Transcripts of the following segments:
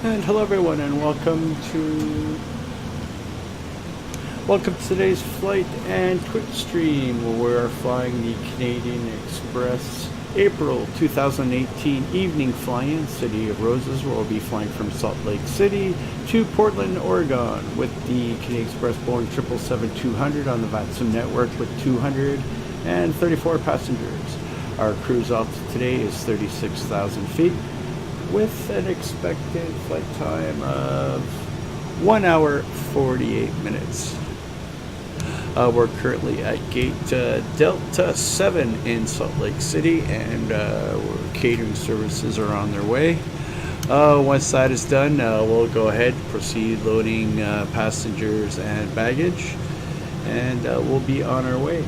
And hello everyone, and welcome to today's flight and Twitch stream where we're flying the Canadian Express April 2018 evening fly-in City of Roses, where we'll be flying from Salt Lake City to Portland, Oregon with the Canadian Express Boeing 777-200 on the VATSIM network with 234 passengers. Our cruise altitude today is 36,000 feet with an expected flight time of 1 hour 48 minutes. We're currently at gate Delta 7 in Salt Lake City, and catering services are on their way. Once that is done, we'll go ahead and proceed loading passengers and baggage, and we'll be on our way.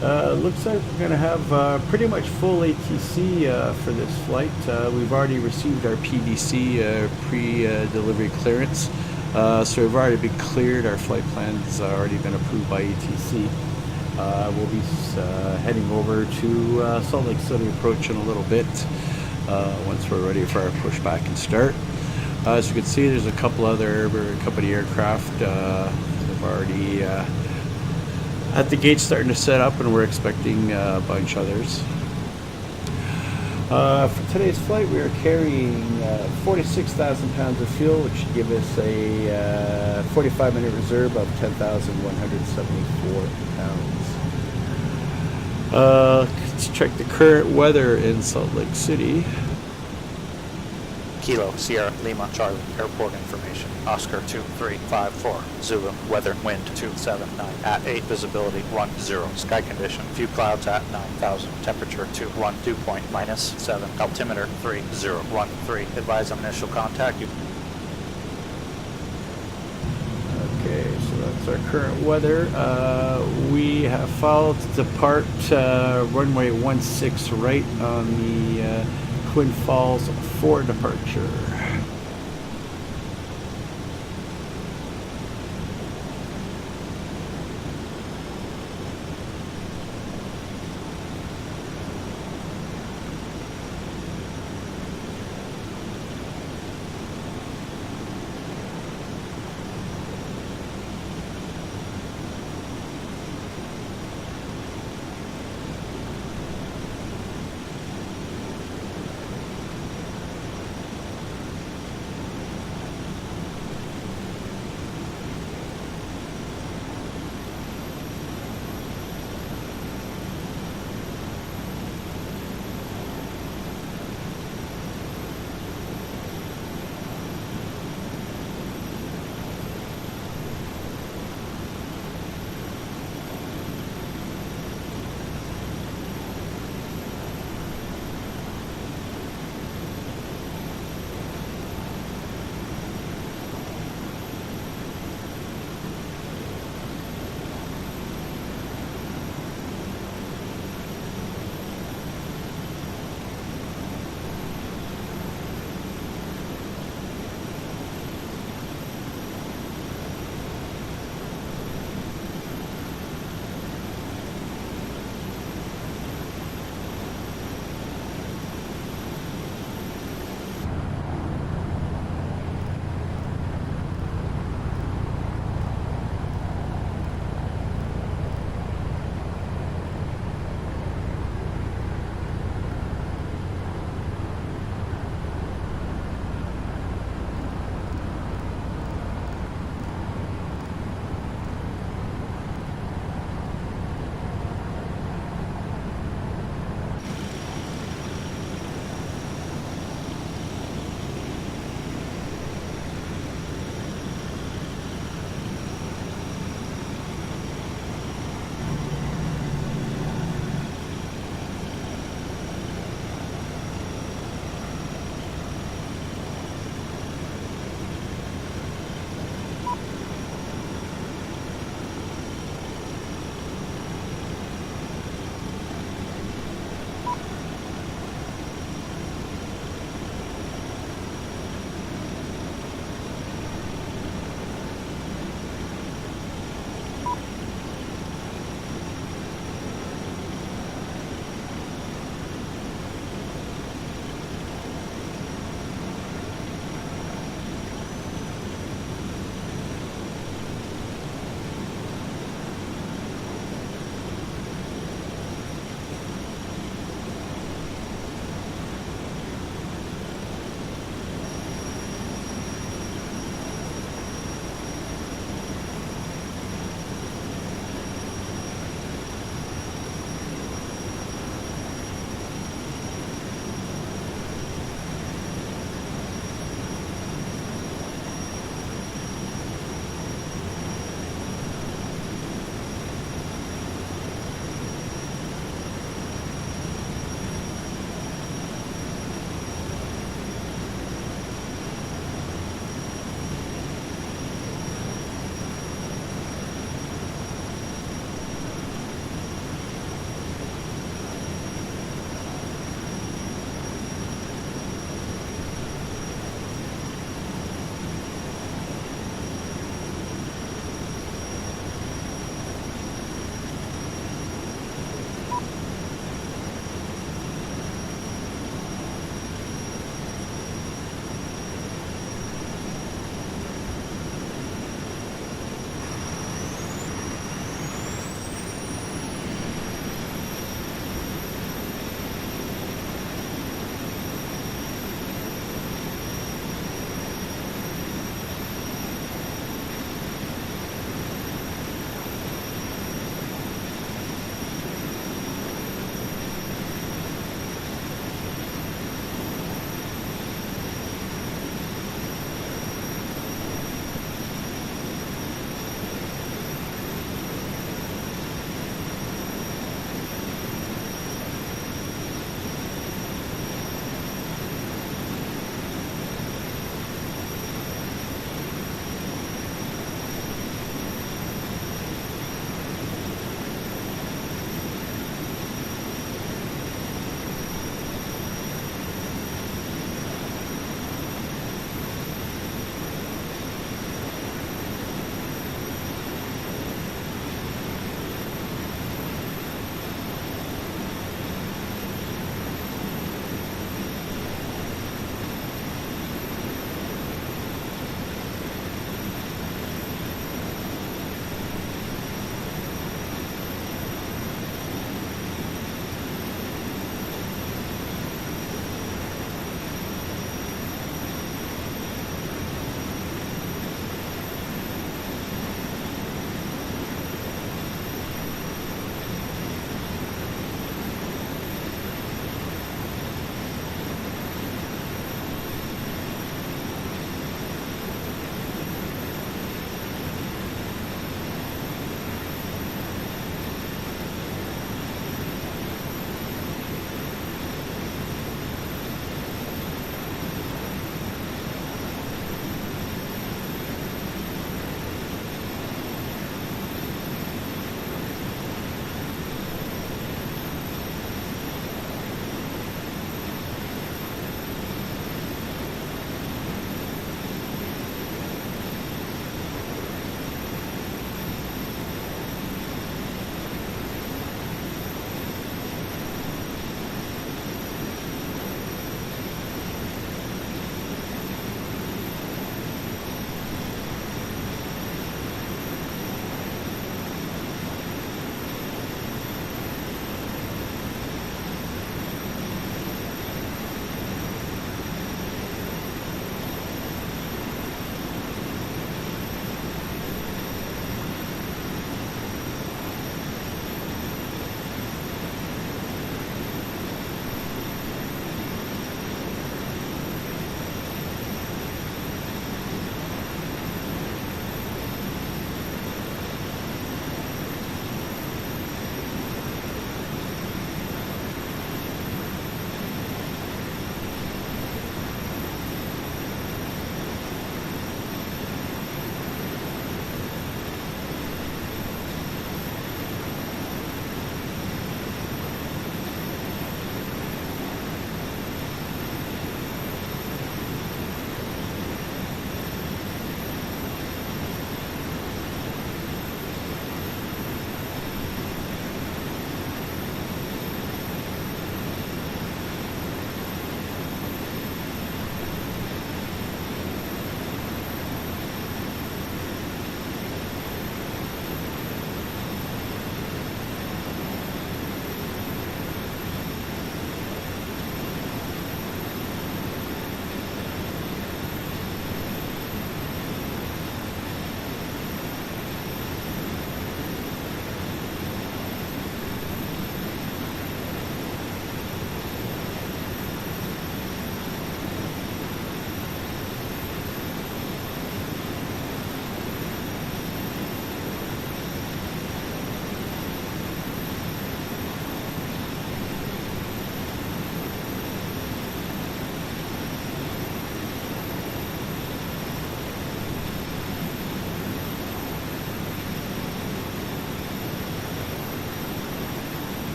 Looks like we're going to have pretty much full ATC for this flight. We've already received our PDC pre-delivery clearance, so we've already been cleared. Our flight plan has already been approved by ATC. We'll be heading over to Salt Lake City approach in a little bit once we're ready for our pushback and start. As you can see, there's a couple other company aircraft that have already at the gate starting to set up, and we're expecting a bunch others. For today's flight, we are carrying 46,000 pounds of fuel, which should give us a 45-minute reserve of 10,174 pounds. Let's check the current weather in Salt Lake City. Kilo, Sierra, Lima, Charlie, airport information. Oscar 2354, Zulu, weather, wind 279, at 8, visibility 10, sky condition, few clouds at 9,000, temperature 21, dew point -7, altimeter 3013, advise on initial contact. Okay, so that's our current weather. We have followed to depart runway 16 right on the Twin Falls for departure.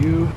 you.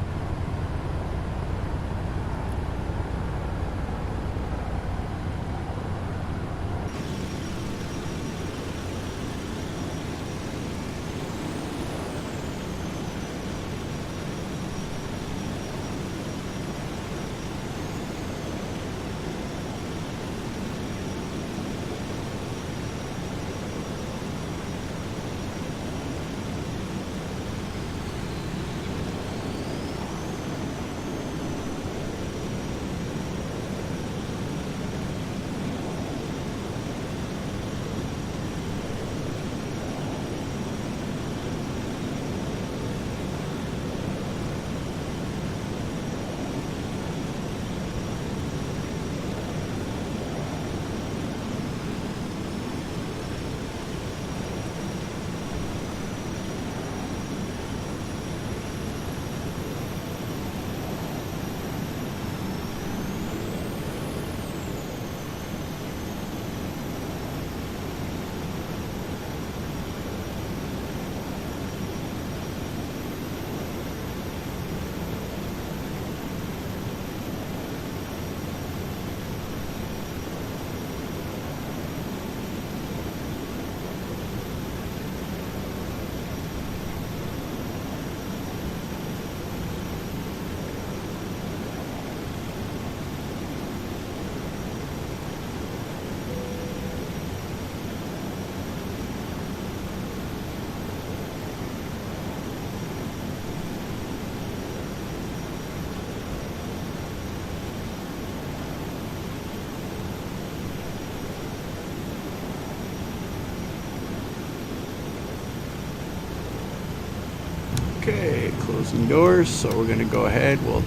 Okay, closing doors. So we're going to go ahead. We'll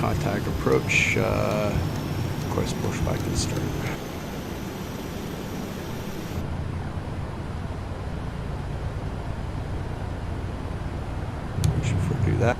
contact approach. Of course, push back and start. Should we do that?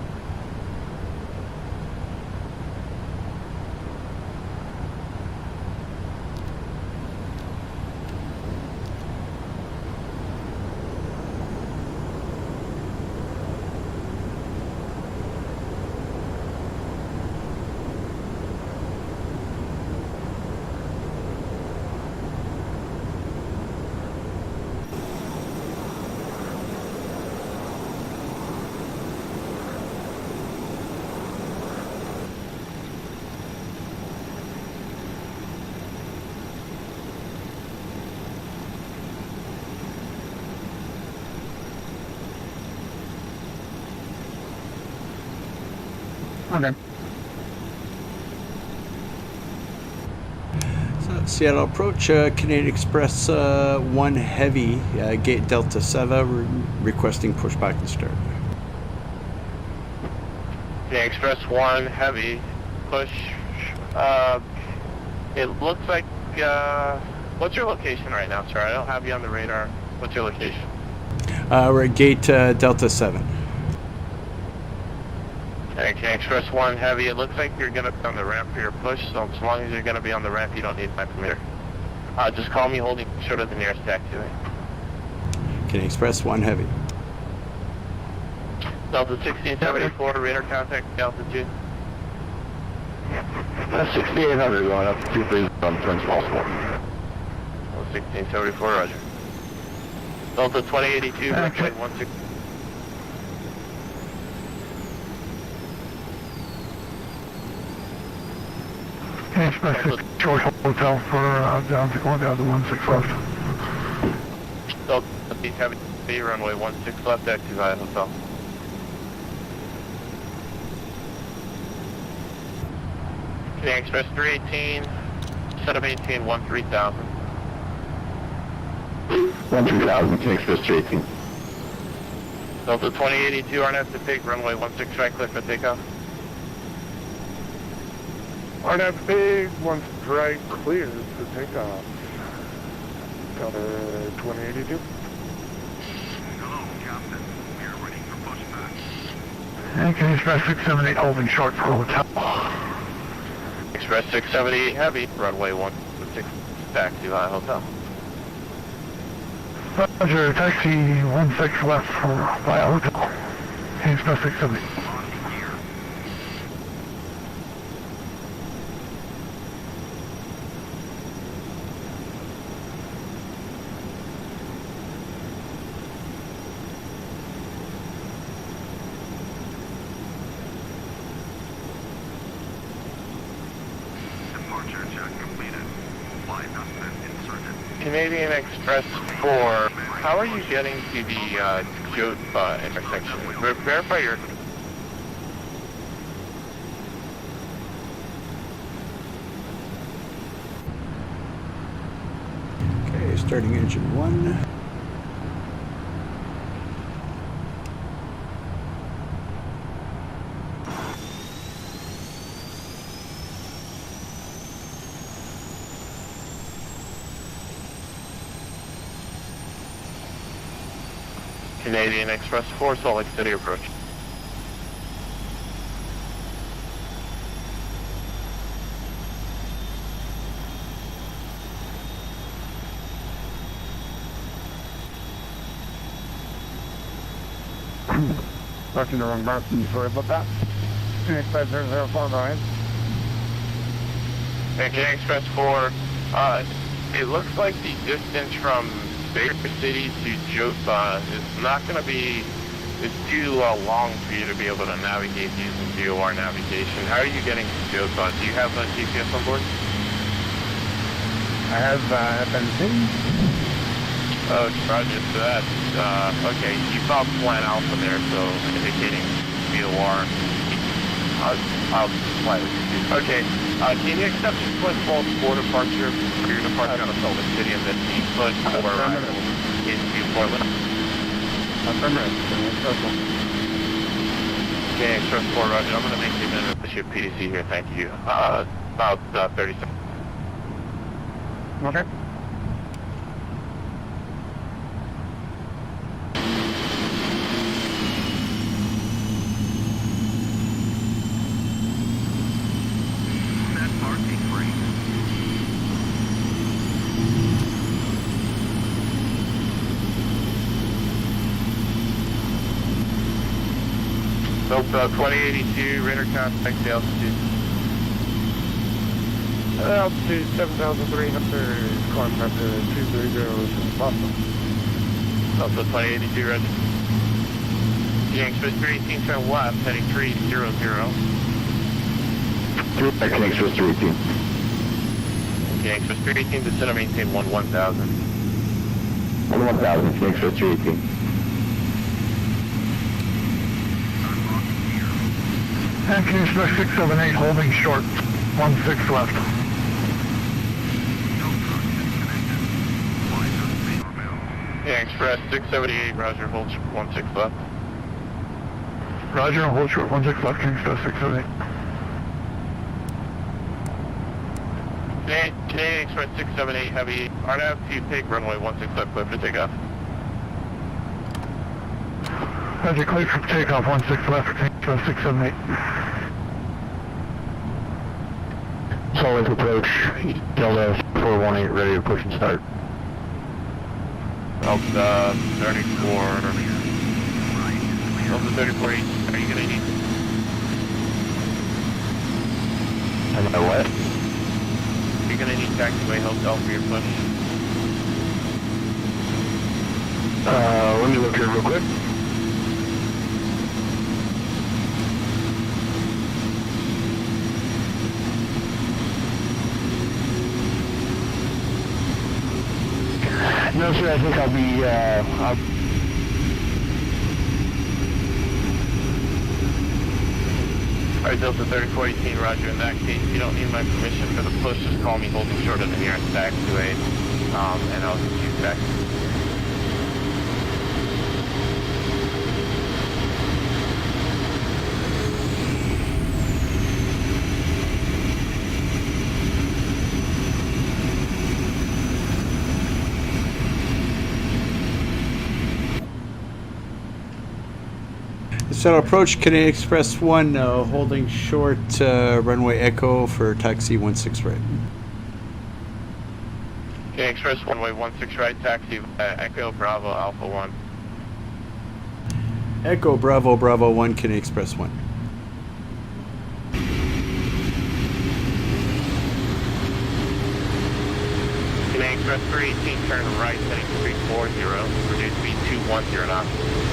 Okay. So, Seattle approach, Canadian Express 1 Heavy, gate Delta 7, requesting pushback and start. Canadian Express 1 Heavy, push. It looks like, what's your location right now, sir? I don't have you on the radar. What's your location? We're at gate Delta 7. Canadian Express 1 Heavy, it looks like you're going to be on the ramp for your push, so as long as you're going to be on the ramp, you don't need my permitter. Just call me holding short of the nearest taxiway. Canadian Express 1 Heavy. Delta 1674, radar contact, altitude. 6800 going up to 23 on principal. 1674, roger. Delta 2082, runway 16. Express George Hotel for going down to 16 left. Delta Heavy, runway 16 left, taxi via hotel. Canadian Express 318, set up 18, 13,000. 13,000, Canadian Express 318. Delta 2082, RNAV to take, runway 16 right, clear for takeoff. RNAV big, one strike clear to take off. Delta 2082. Hello, Captain. We are ready for pushback. And Canadian Express 678 holding short for hotel. Express 678 Heavy, runway 16 taxi via hotel. Roger, taxi 16 left for via hotel. Canadian Express 678. On here. Departure check completed. Flight has been inserted. Canadian Express 4, how are you getting to the JOTBA intersection? Verify your... Okay, starting engine 1. Canadian Express 4, Salt Lake City approach. Talking the wrong button, sorry about that. Express 004, go ahead. Canadian Express 4, it looks like the distance from Baker City to JOTBA is not going to be, it's too long for you to be able to navigate using DOR navigation. How are you getting to JOTBA? Do you have a GPS on board? I have FNC. Oh, roger that. Okay, you saw Plan Alpha there, so indicating DOR. I'll slightly confused. Okay, can you accept split false for departure for your departure out of Salt Lake City and then 8-foot for arrival into Portland? Affirmative. Okay, Express 4, roger. I'm going to make you a minute of the ship PDC here, thank you. About 30 seconds. Okay. Set parking brake. Built 2082, radar contact to altitude. Altitude 7,300, climb up to 230, Boston. Also 2082, roger. Express 318, turn left, heading 300. Express 318. Express 318, descend and maintain 1000. 1000, Express 318. Canadian Express 678, holding short. 16 left. No truck disconnected. Flight has been available. Express 678, roger, hold 16 left. Roger, hold short 16 left, Canadian Express 678. Canadian Express 678 Heavy, RNAV to take runway 16 left, clear for takeoff. Roger, clear for takeoff 16 left, Canadian Express 678. Salt Lake approach, Delta 418, ready to push and start. Delta 34, Delta 34, are you going to need? Am I what? You're going to need taxiway hotel for your push. Let me look here real quick. No, sir, I think I'll be, Alright, Delta 3418, roger. In that case, you don't need my permission for the push. Just call me holding short of the nearest taxiway, and I'll get you back. So approach Canadian Express 1, holding short runway Echo for taxi 16 right. Okay, Express runway 16 right, taxi Echo Bravo Alpha 1. Echo Bravo Bravo 1, Canadian Express 1. Canadian Express 318, turn right, heading 340, reduce speed 210 knots,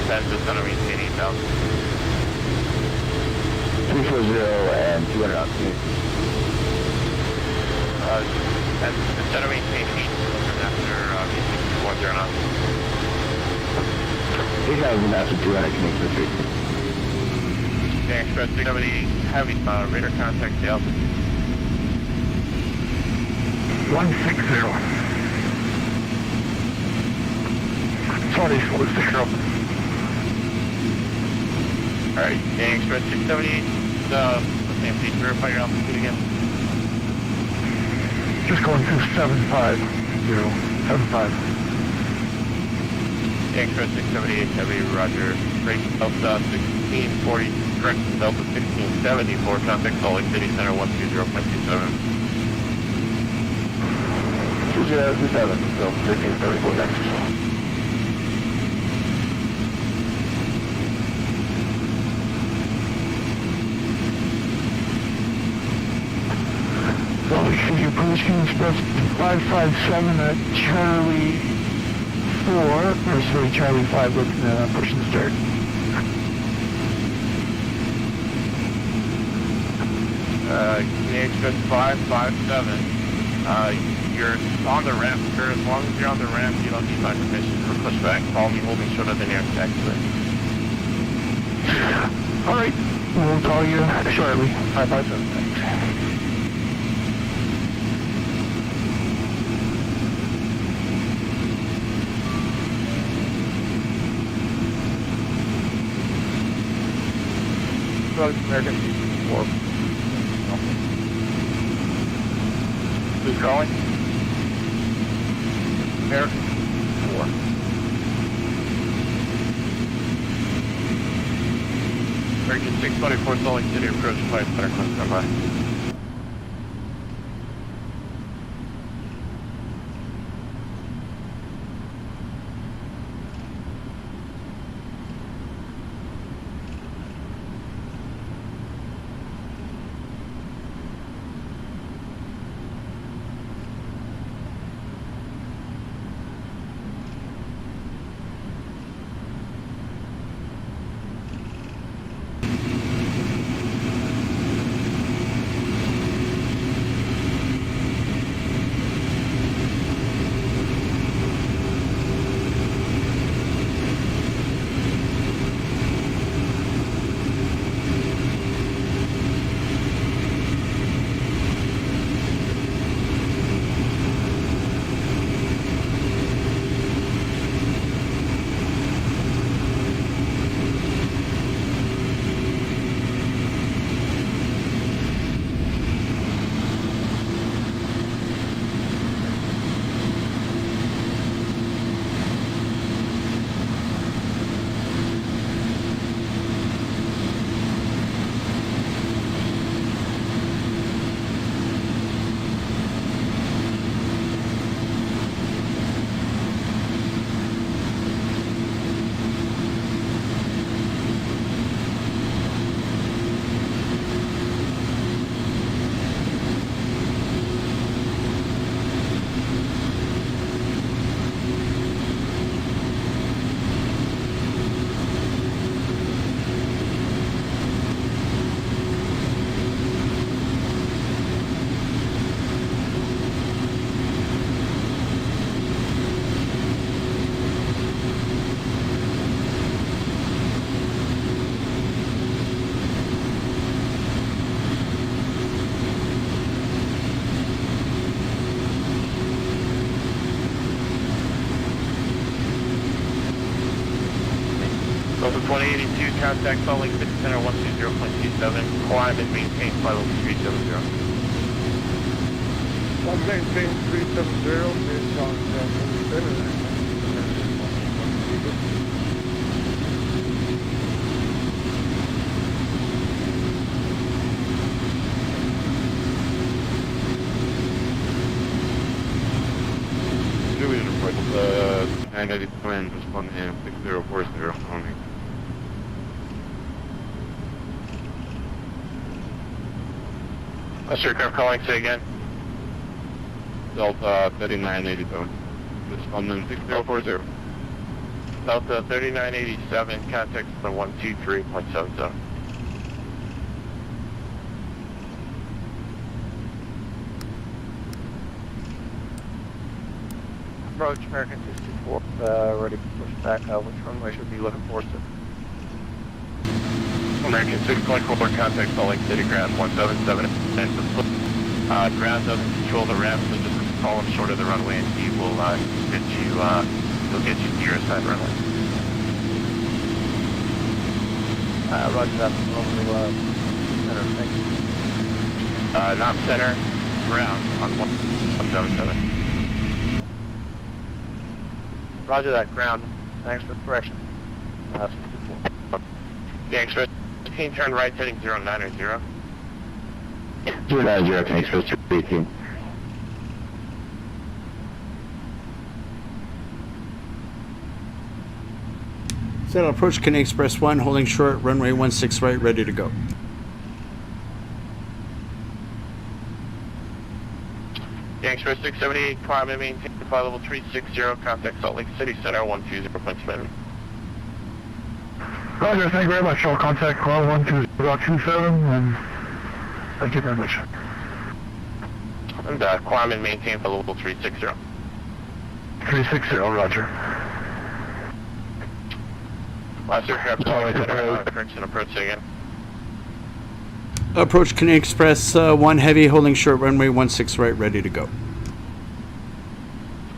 10 to center, maintain 8,000. 340 and 200 knots. And instead of maintaining heat after V610. 8,000 after 200 Canadian Xpress. Canadian Xpress 370 heavy radar contact to altitude. 160. Sorry, 160. Alright, Canadian Xpress 678, same please verify your altitude again. Just going through 750. 75. Canadian Xpress 678 heavy, roger. Rate Delta 1640, correct, Delta 1674, contact Salt Lake City Center 120.27. 2027, so 1334 next. So should you approach Canadian Express 557 at Charlie 4, or sorry, Charlie 5, looking at pushing start. Canadian Express 557. You're on the ramp, sir. As long as you're on the ramp, you don't need my permission for pushback. Call me holding shorter than your taxiway. Alright, we'll call you shortly. 557, thanks. American 4. Who's calling? American 4. American 624 Salt Lake City approach 500 stand by. Delta 2082, contact Salt Lake City Center 120.27, climb and maintain flight level 370. Maintain 370, based on internet. Distributed report, 990 twin, respond to him, 6040 on me. Aircraft calling, say again. Delta 3987. Responding 6040. Delta 3987, contact the 123.77. approach American 624, ready to push back. Which runway should be looking for, sir? American 624, contact Salt Lake City, ground 177. Ground doesn't control the ramp, so just call him short of the runway and he will get you to your assigned runway. Roger that. Center, thank you. Not center, ground on 177. Roger that, ground. Thanks for the correction. The Express 15, turn right, heading 090. 090, can Express 218. Set approach Canadian Express 1, holding short, runway 16 right, ready to go. The Express 678, climb and maintain flight level 360, contact Salt Lake City Center 120.7. Roger, thank you very much. I'll contact call 120.27 and thank you very much. And climb and maintain flight level 360. 360, roger. Last aircraft, Salt Lake Center, correction, approach again. Approach Canadian Express 1 heavy, holding short, runway 16 right, ready to go.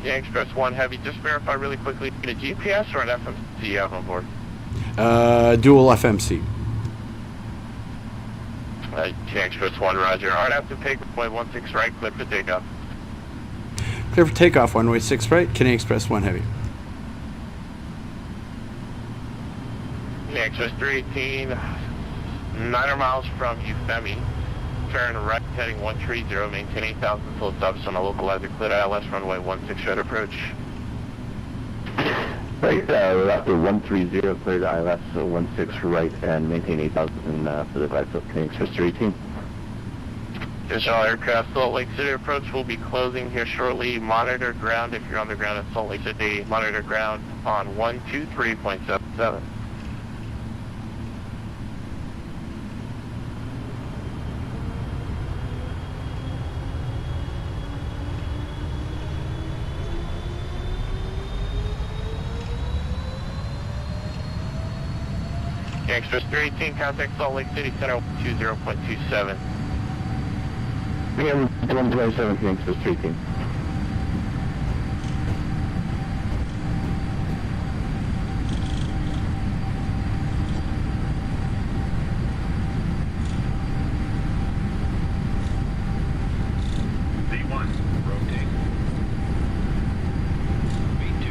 Yeah, Express 1 heavy, just verify really quickly, a GPS or an FMC you have on board? Dual FMC. Yeah, Express 1, roger. Alright, after take runway 16 right, clear for takeoff. Clear for takeoff, runway 6 right, Canadian Express 1 heavy. Yeah, Express 318, 9 miles from Euphemie. Turn right, heading 130, maintain 8,000 full stops on a localizer, clear ILS runway 16 right approach. Right, after 130, clear to ILS 16 right, and maintain 8,000 for the flight of Canadian Express 318. Additional aircraft, Salt Lake City approach will be closing here shortly. Monitor ground if you're on the ground at Salt Lake City. Monitor ground on 123.77. Express 318, contact Salt Lake City Center 20.27. PM 127, Canadian Express 318. V1, rotate. V2.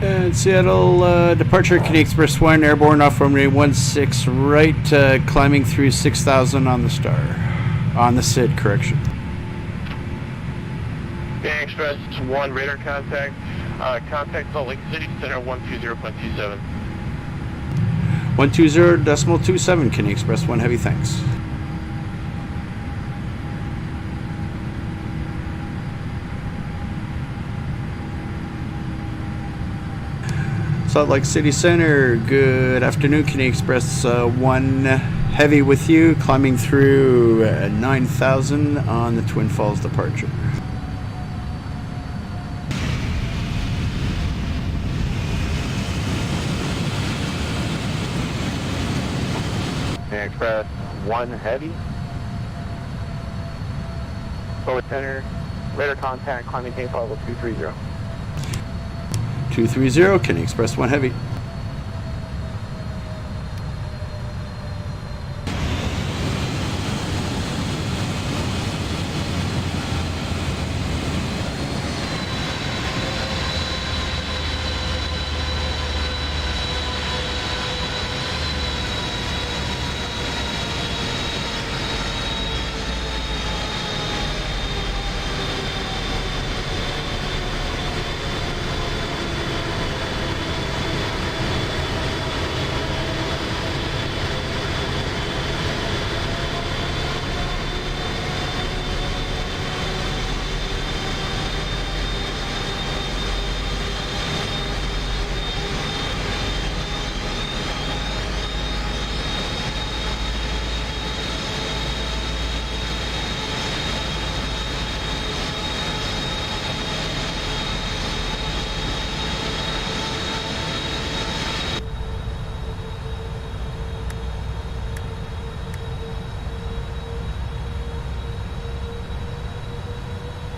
And Seattle, departure Canadian Express 1, airborne off runway 16 right, climbing through 6,000 on the star. On the SID, correction. Canadian Express 1, radar contact. Contact Salt Lake City Center 120.27. 120.27, Canadian Express 1 heavy, thanks. Salt Lake City Center, good afternoon, Canadian Express 1 heavy with you, climbing through 9,000 on the Twin Falls departure. Canadian Express 1 heavy. Forward center, radar contact, climbing tank level 230. 230, Canadian Express 1 heavy.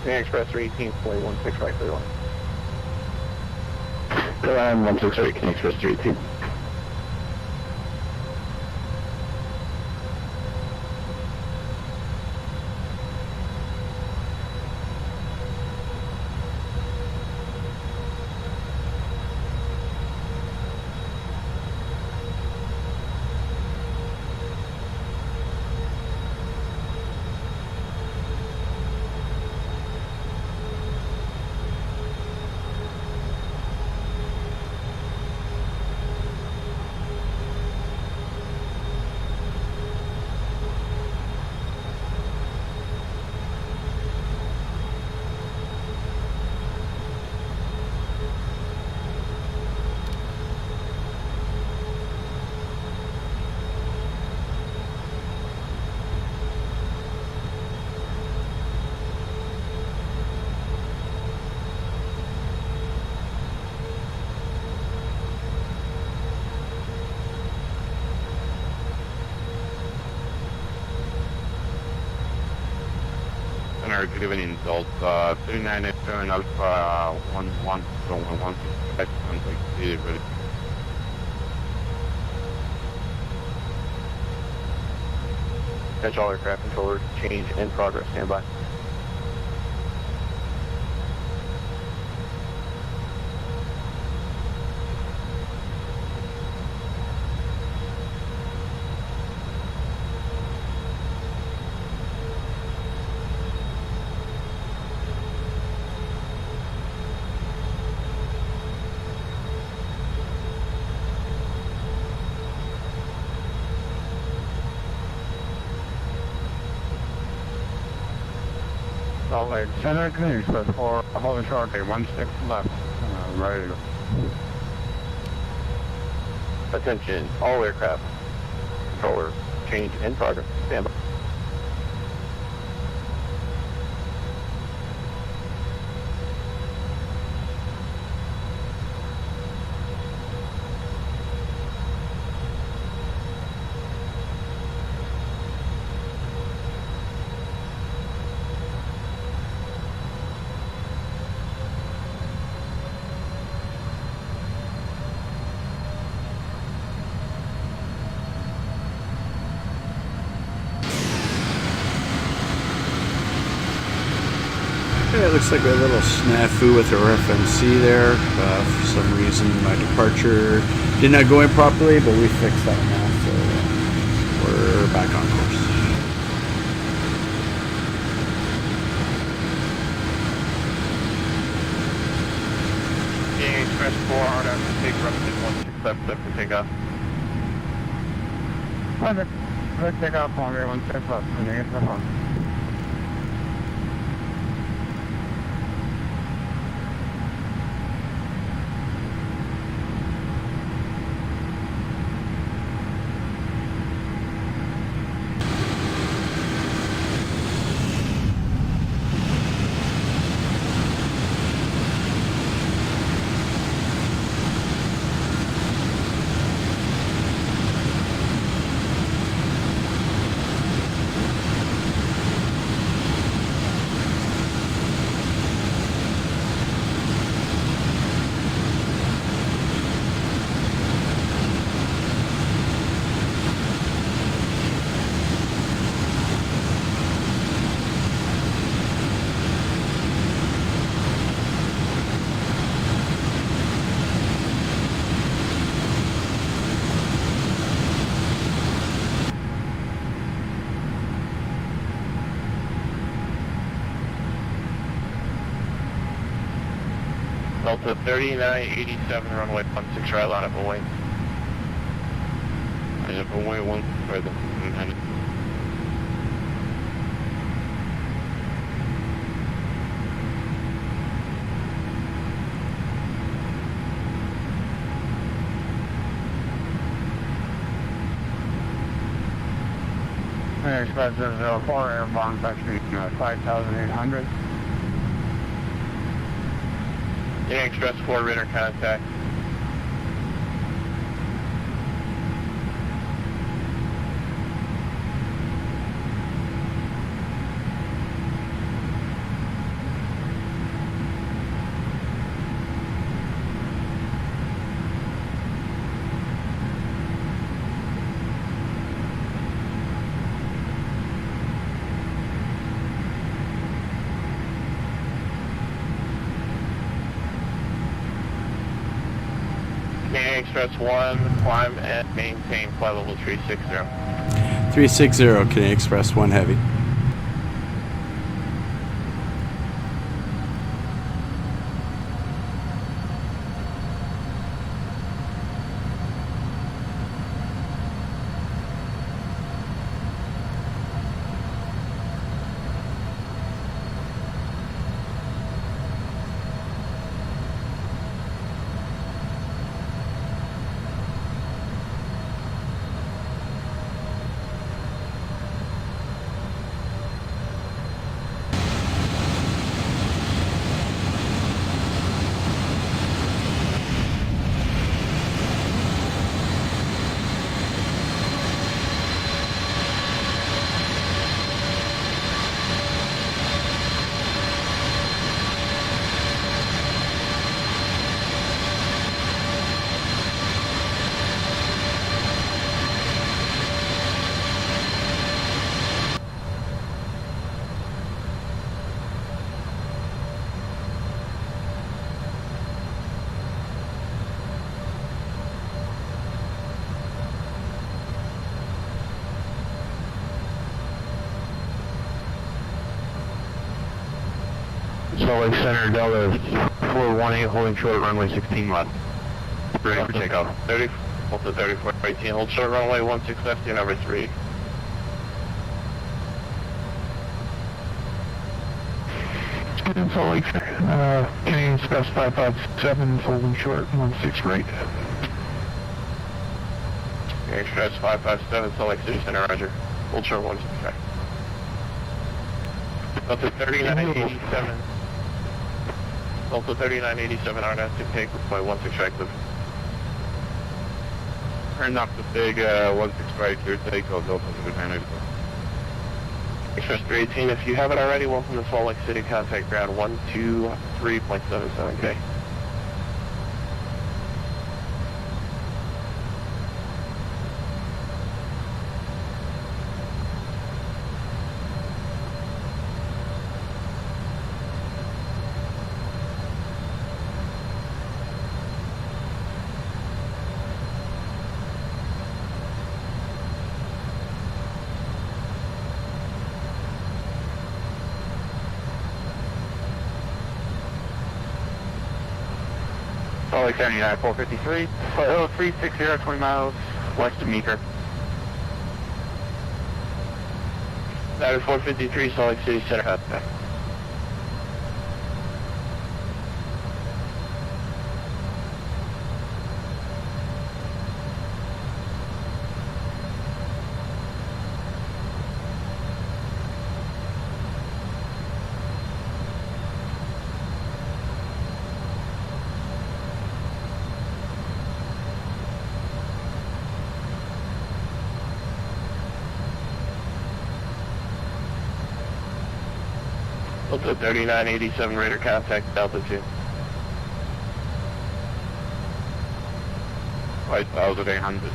Canadian Express 318, flight 16 right, clear line. Clear line 163, Canadian Express 318. Good evening, Delta 3987 Alpha 11, ready. Catch all aircraft controllers, change in progress, standby. Salt Lake Center, Canadian Express 4, holding short, 16 left, ready to go. Attention, all aircraft controllers, change in progress, standby. Yeah, it looks like we had a little snafu with our FMC there. For some reason, my departure did not go in properly, but we fixed that now, so we're back on course. Canadian Express 4, hard out to take represent 167 for takeoff. Let's take off on here, 16 left, Canadian Express 1. Delta 3987, runway 16 right, line up Boeing. Line up Boeing 1 further. Canadian Express 004, airborne taxi 5800. Canadian Express 4, radar contact. Canadian Express 1, climb and maintain flight level 360. 360, Canadian Express 1 Heavy. Salt Lake Center, Delta 418, holding short at runway 16 left. Ready for takeoff. 30, hold to 3418, hold short runway 16 left, to number 3. Salt Lake Center, Canadian Express 557, holding short 16 right. Canadian Express 557, Salt Lake City Center, roger. Hold short 16 right. Delta 3987. Delta 3987, RNAV to take by 16 right, clear. Turn up the big 16 right, clear takeoff, Delta 3987. Express 318, if you haven't already, welcome to Salt Lake City, contact ground 123.77K. Salt Lake 79, 453, flight 0360, 20 miles west of Meeker. That is 453, Salt Lake City Center, contact. Delta 3987, radar contact Delta 2. 5800,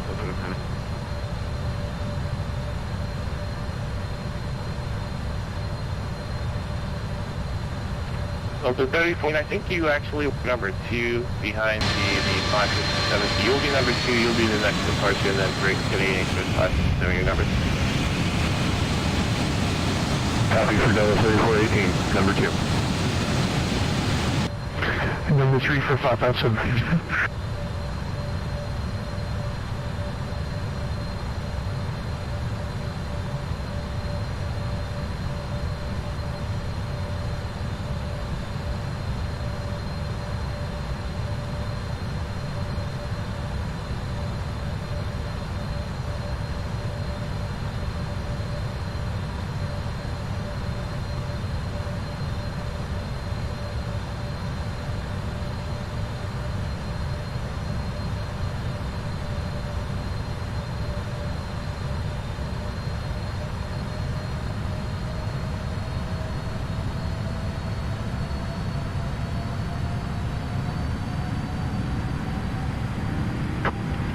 Delta 34, I think you actually were number 2 behind the 557. You'll be number 2, you'll be the next departure, and then break Canadian Xpress 557, your number 2. Copy for Delta 3418, number 2. And number 3 for 557.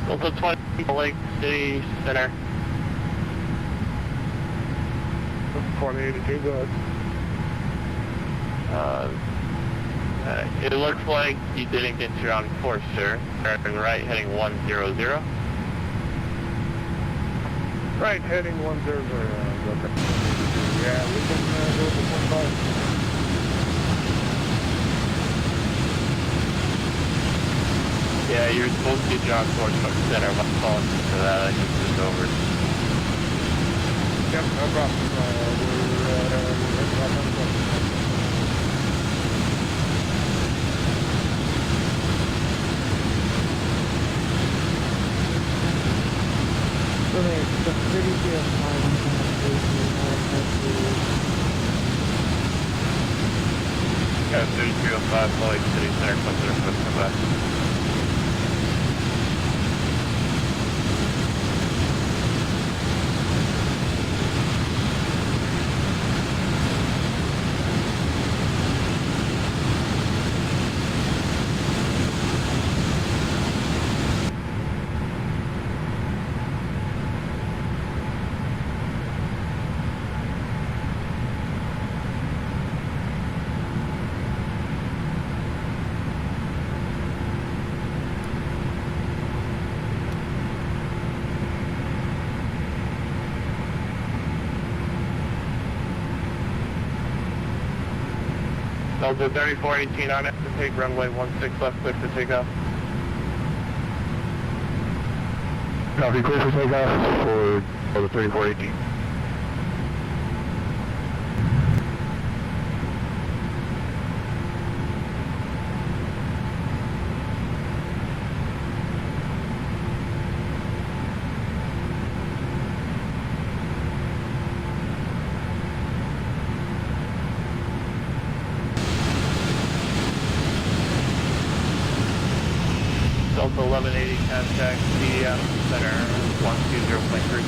Delta 20, Lake City Center. 2082, go ahead. It looks like you didn't get your on course, sir. Turning right, heading 100. Right, heading 100. Yeah, we can go to 1-5. Yeah, you're supposed to get your on course from center. I'm calling for that. I just moved over. Yep, no problem. We're heading up on course. The 3305 Yeah, 3305, Salt Lake City Center, consider for come back. Delta 3418 on it to take runway 16 left, clear for takeoff. Copy, clear for takeoff for Delta 3418. Delta 1180, contact KPDX center 120.3.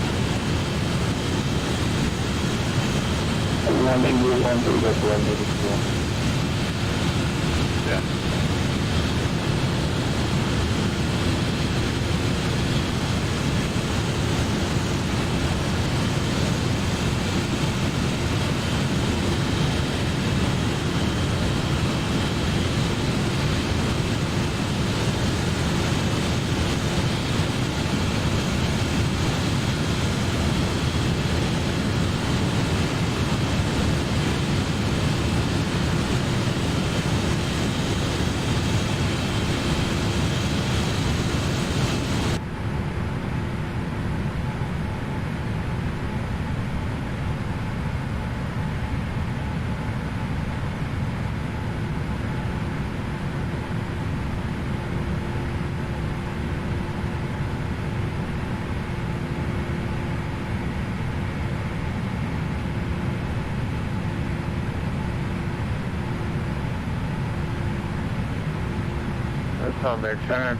180, Yeah. South Lake Center,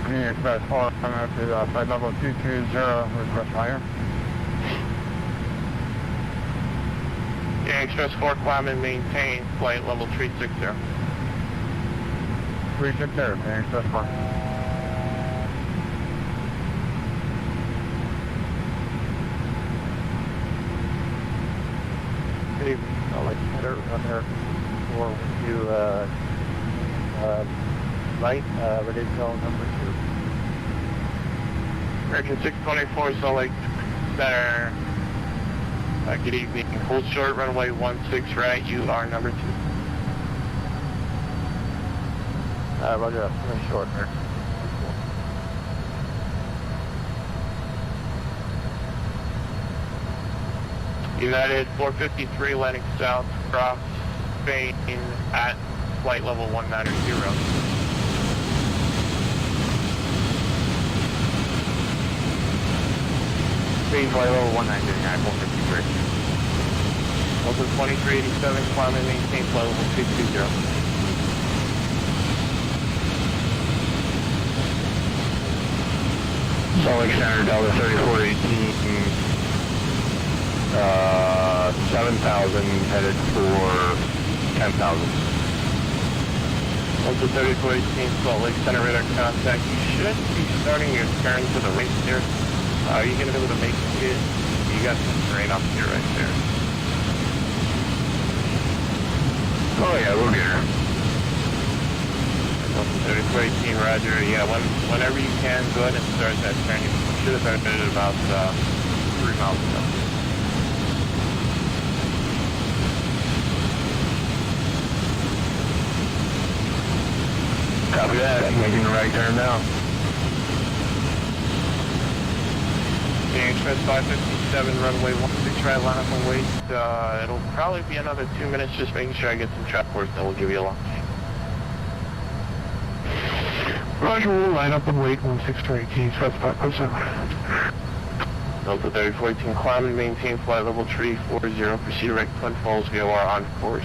Canadian Xpress Boeing, coming up to flight level 220, request higher. Yeah, Express 4 climb and maintain flight level 360. 360, Canadian Xpress Boeing. Good evening. I'd like to header on there for you, right, ready to go number 2. American 624, Salt Lake Center. Good evening. Hold short, runway 16 right. You are number 2. Roger up. Coming short, sir. United 453 landing south, cross Spain at flight level 190. Spain flight level 1909, 453. Delta 2387, climb and maintain flight level 220. Salt Lake Center, Delta 3418, 7,000, headed for 10,000. Delta 3418, Salt Lake Center, radar contact. You should be starting your turn to the right here. Are you going to be able to make it? You got some terrain up here right there. Oh yeah, we'll get her. 3418, roger. Yeah, whenever you can, go ahead and start that turn. You should have started at about 3 miles ago. Copy that. I'm making a right turn now. Canadian Xpress 557, runway 16, right, line up and wait. It'll probably be another 2 minutes, just making sure I get some track work, then we'll give you a launch. Roger, we'll line up and wait 1618, Express 557. Delta 3418, climb and maintain flight level 340, proceed direct Twin Falls VOR on course.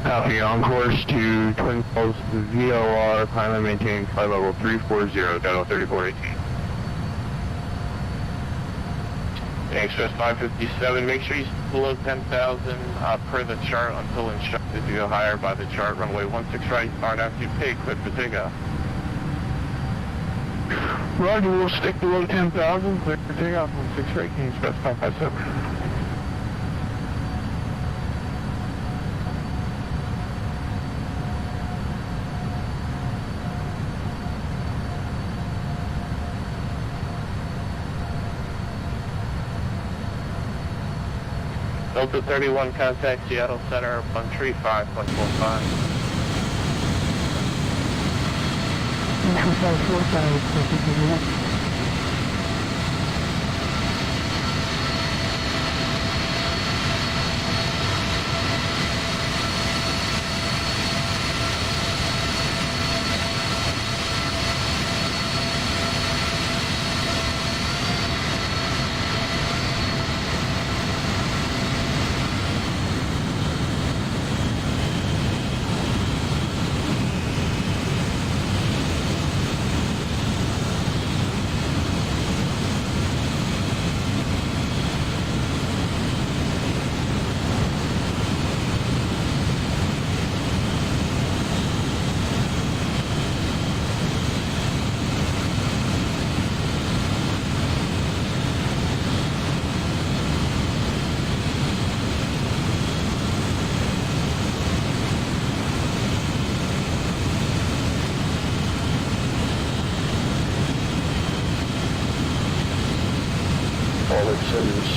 Copy, on course to Twin Falls VOR, climb and maintain flight level 340, Delta 3418. Express 557, make sure you stay below 10,000 per the chart until instructed to go higher by the chart. Runway 16 right, start after you pay, clear for takeoff. Roger, we'll stick below 10,000, clear for takeoff, 16 right, Canadian Express 557. Delta 31, contact Seattle Center, 135.45.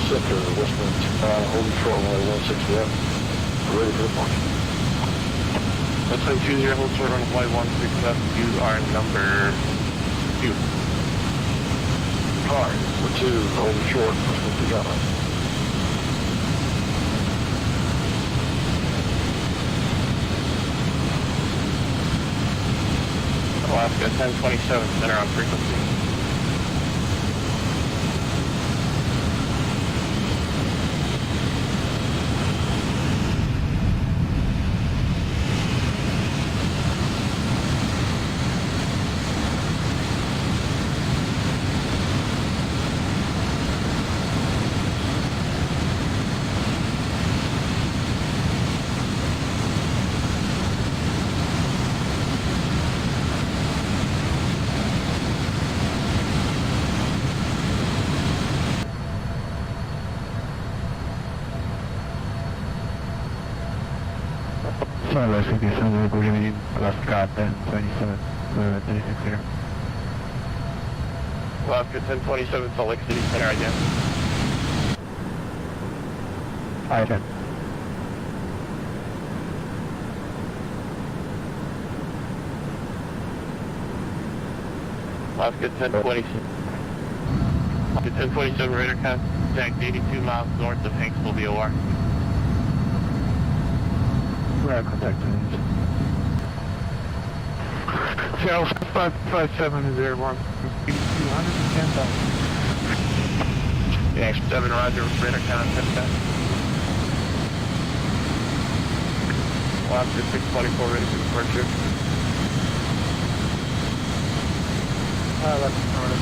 Center, Western, holding short runway 16 left. Ready for the launch. Western 20, hold short runway 16 left. You are number 2. Alright, we're 2, holding short, Western 2 got Alaska 1027, center on frequency. Let's get this under good evening, Alaska 1027, 36 here. Alaska 1027, Salt Lake City Center again. Hi, again. Alaska 1027. Alaska 1027, radar contact 82 miles north of Hanksville, VOR. Radar contact. Seattle 557 is airborne. 210,000. Next 7, roger, radar contact. Alaska 624, ready for departure. That's Florida.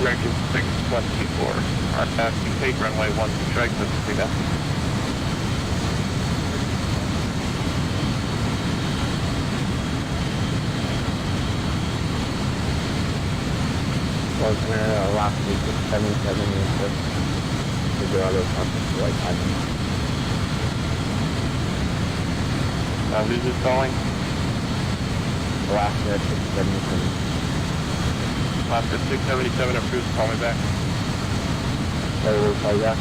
Record 624. Our task to take runway 16 strike, let's see that. Last week, 677 is the other contact flight. Who's this calling? Alaska 677. Alaska 677 approved, call me back. We'll call you back.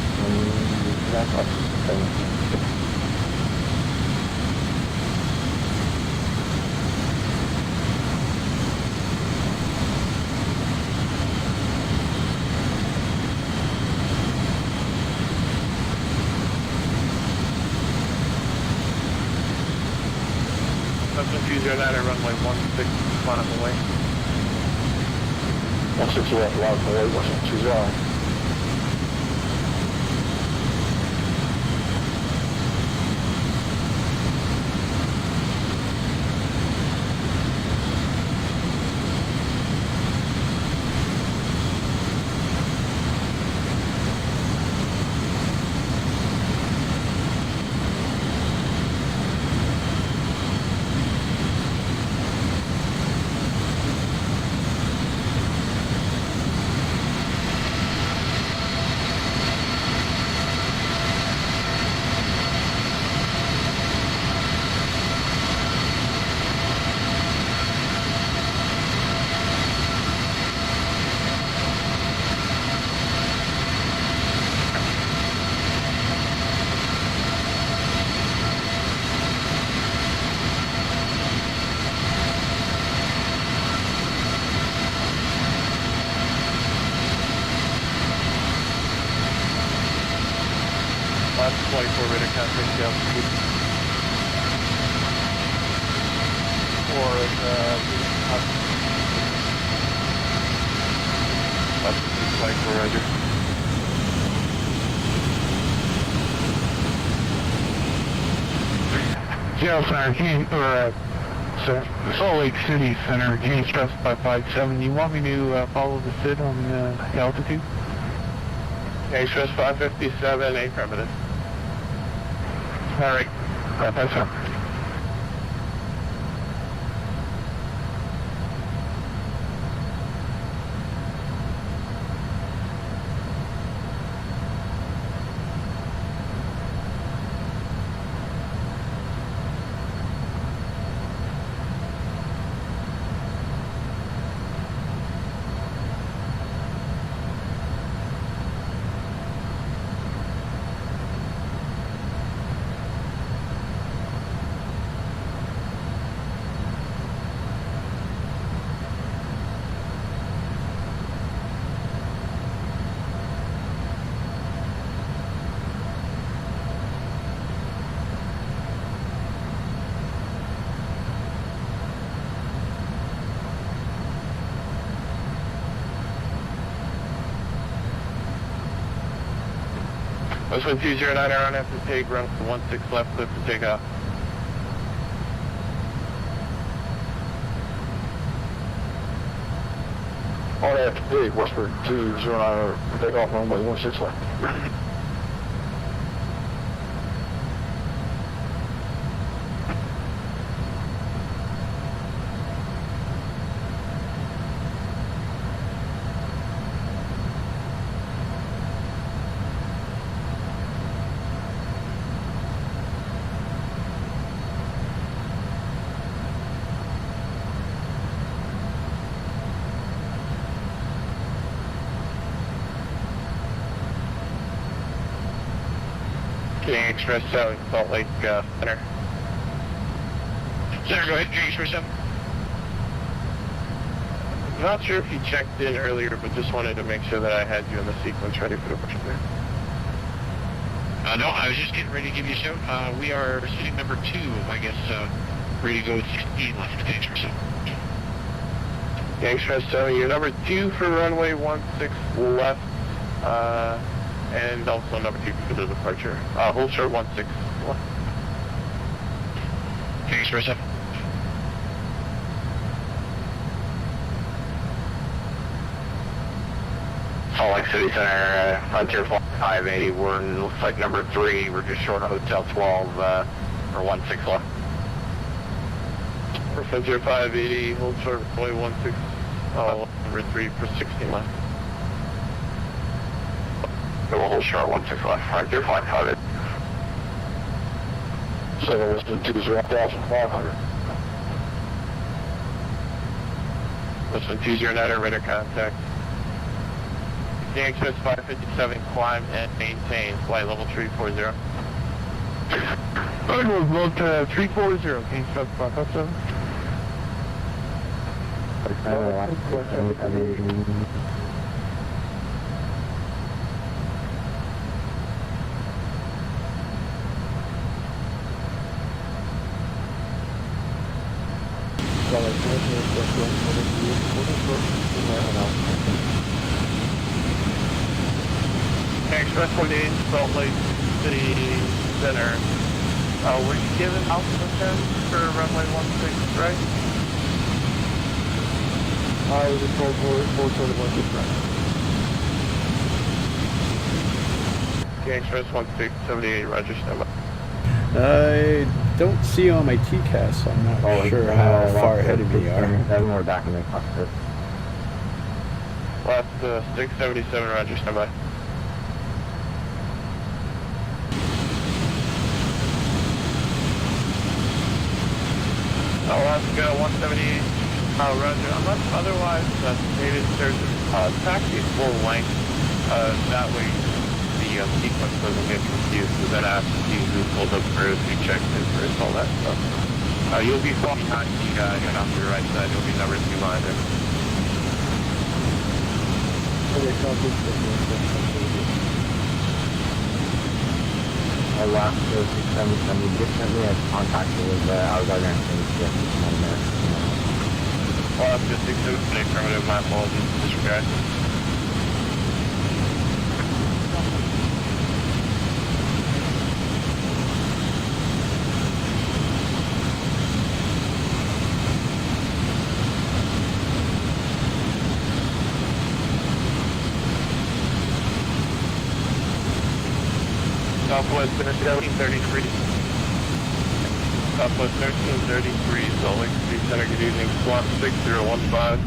Cessna 209 at runway 16, climb away. 16 left, loud away, 1620. Last flight for radar contact altitude. Last flight for Roger. Seattle Center, Salt Lake City Center, Canadian Xpress 557. You want me to follow the SID on altitude? Express 557, affirmative. All right. That's all. This one 209 around after take, run 16 left, clear for takeoff. On after take, Westford 209, take off runway 16 left. Canadian Express 7, Salt Lake Center. Center, go ahead, Canadian Express 7. Not sure if you checked in earlier, but just wanted to make sure that I had you in the sequence ready for the push there. No, I was just getting ready to give you a shout. We are sitting number 2, I guess, ready to go with 16 left, Canadian Express 7. Canadian Express 7, you're number 2 for runway 16 left, and also number 2 for the departure. Hold short 16 left. Canadian Express 7. Salt Lake City Center, Frontier Flight 580, we're in, looks like number 3, we're just short of Hotel 12, or 16 left. For Frontier 580, hold short runway 16, number 3 for 16 left. So we'll hold short 16 left, Frontier Flight 580. 7 Western 20500. Western 209, radar contact. Canadian Xpress 557, climb and maintain, flight level 340. We'll go to 340, Canadian Xpress 557. Express 48, Salt Lake City Center. Were you given Alpha 10 for runway 16, right? I was told 421 is right. Okay, Express 1678, Roger, stand by. I don't see on my TCAS, so I'm not sure how far ahead of me you are. We're back in the cockpit. Last 677, Roger, stand by. Alaska 178, Roger. Unless otherwise stated, there's a taxi full length. That way the sequence doesn't get confused. So then after who pulled up first, who checked in first, all that stuff. You'll be falling behind the guy and off your right side. You'll be number 2 line there. Alaska 677, just sent me a contact with our government and Alaska 678, affirmative, my apologies, disregard. Southwest 1333. Southwest 1333, Salt Lake City Center, good evening. Swan 6015.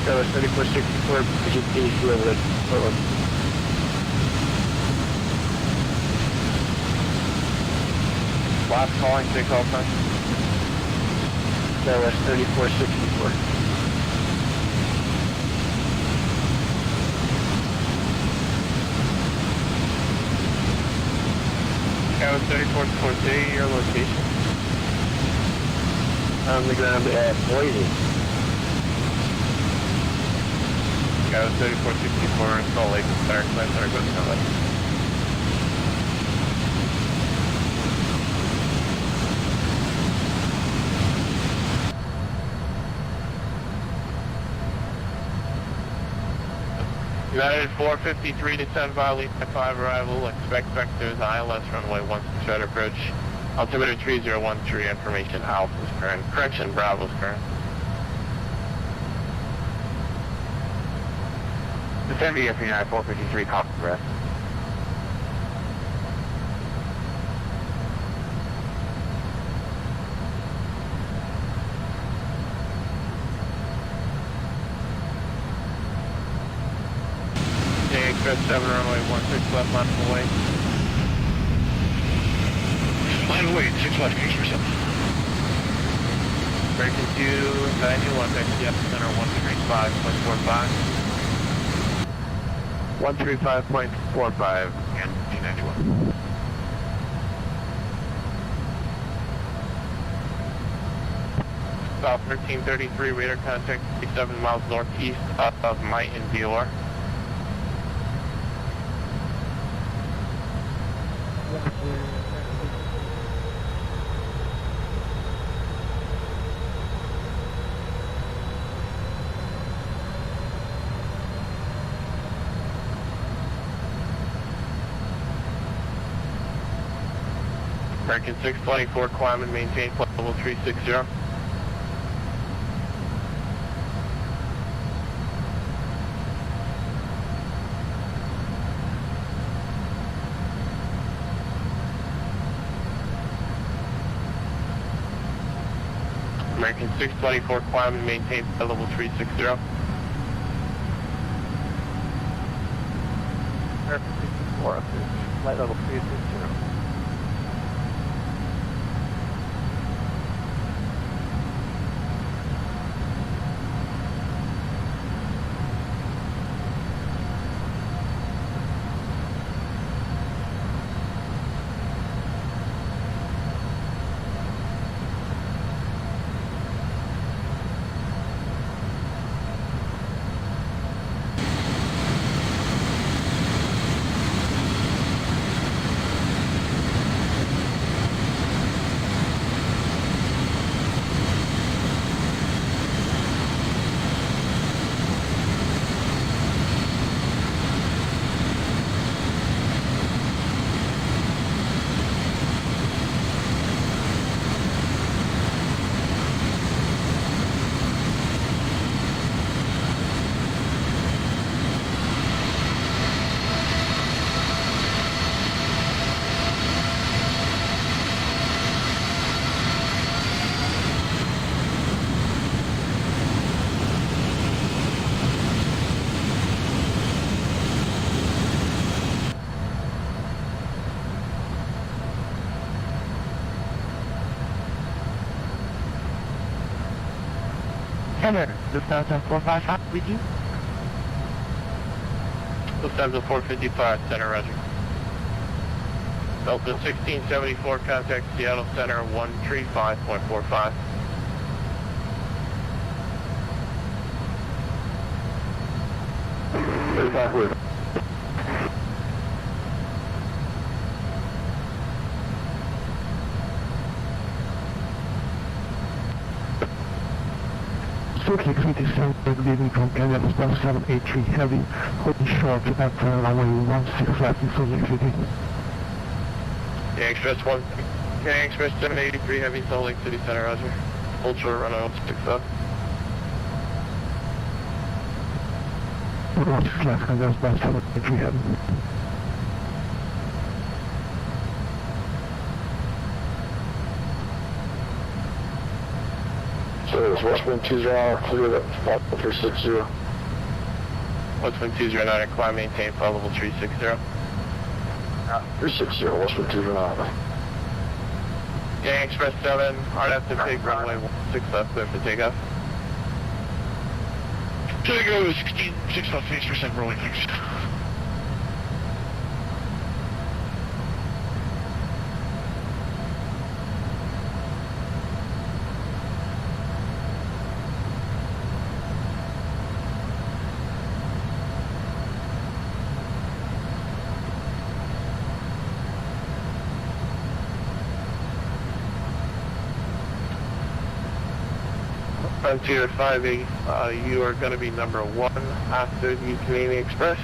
Skylar 3464, could you please deliver it forward? Last calling, take call time. Skylar 3464. Skylar 3464, say your location. On the ground at Boise. Skylar 3464 in Salt Lake Center, Command Center, go to Salt Lake. United 453 to 10 by Lima 5 arrival, expect vectors ILS runway 16 right approach, altimeter 3013, information Alpha's current, correction Bravo's current. Descend VF United 453, copy breath. Express 7 runway 16 left line away. Line away, 6 left, Express 7. Breaking 291, XDF center 135.45. 135.45 and 291. South 1333, radar contact 57 miles northeast of Might and VOR. American 624, climb and maintain flight level 360. American 624, climb and maintain flight level 360. American 64, up to flight level 360. Center, Lufthansa 455 with you. Lufthansa 455, center, roger. Delta 1674, contact Seattle Center 135.45. Shortly exceeding Stanford leaving from Canada Express 783 Heavy, holding short at runway 16 left in Salt Lake City. Canadian Express 783 Heavy, Salt Lake City Center, roger. Hold short, runway 16 left. 16 left, Canada Express 783 Heavy. So it's Westwind 209, clear that 360. Westwind 209, climb, maintain flight level 360. 360, Westwind 209. Canadian Express 7, hard left to take runway 16 left, clear for takeoff. Tango 16, 6 left, 6% rolling, thanks. Frontier 58, you are going to be number 1 after the Canadian Express.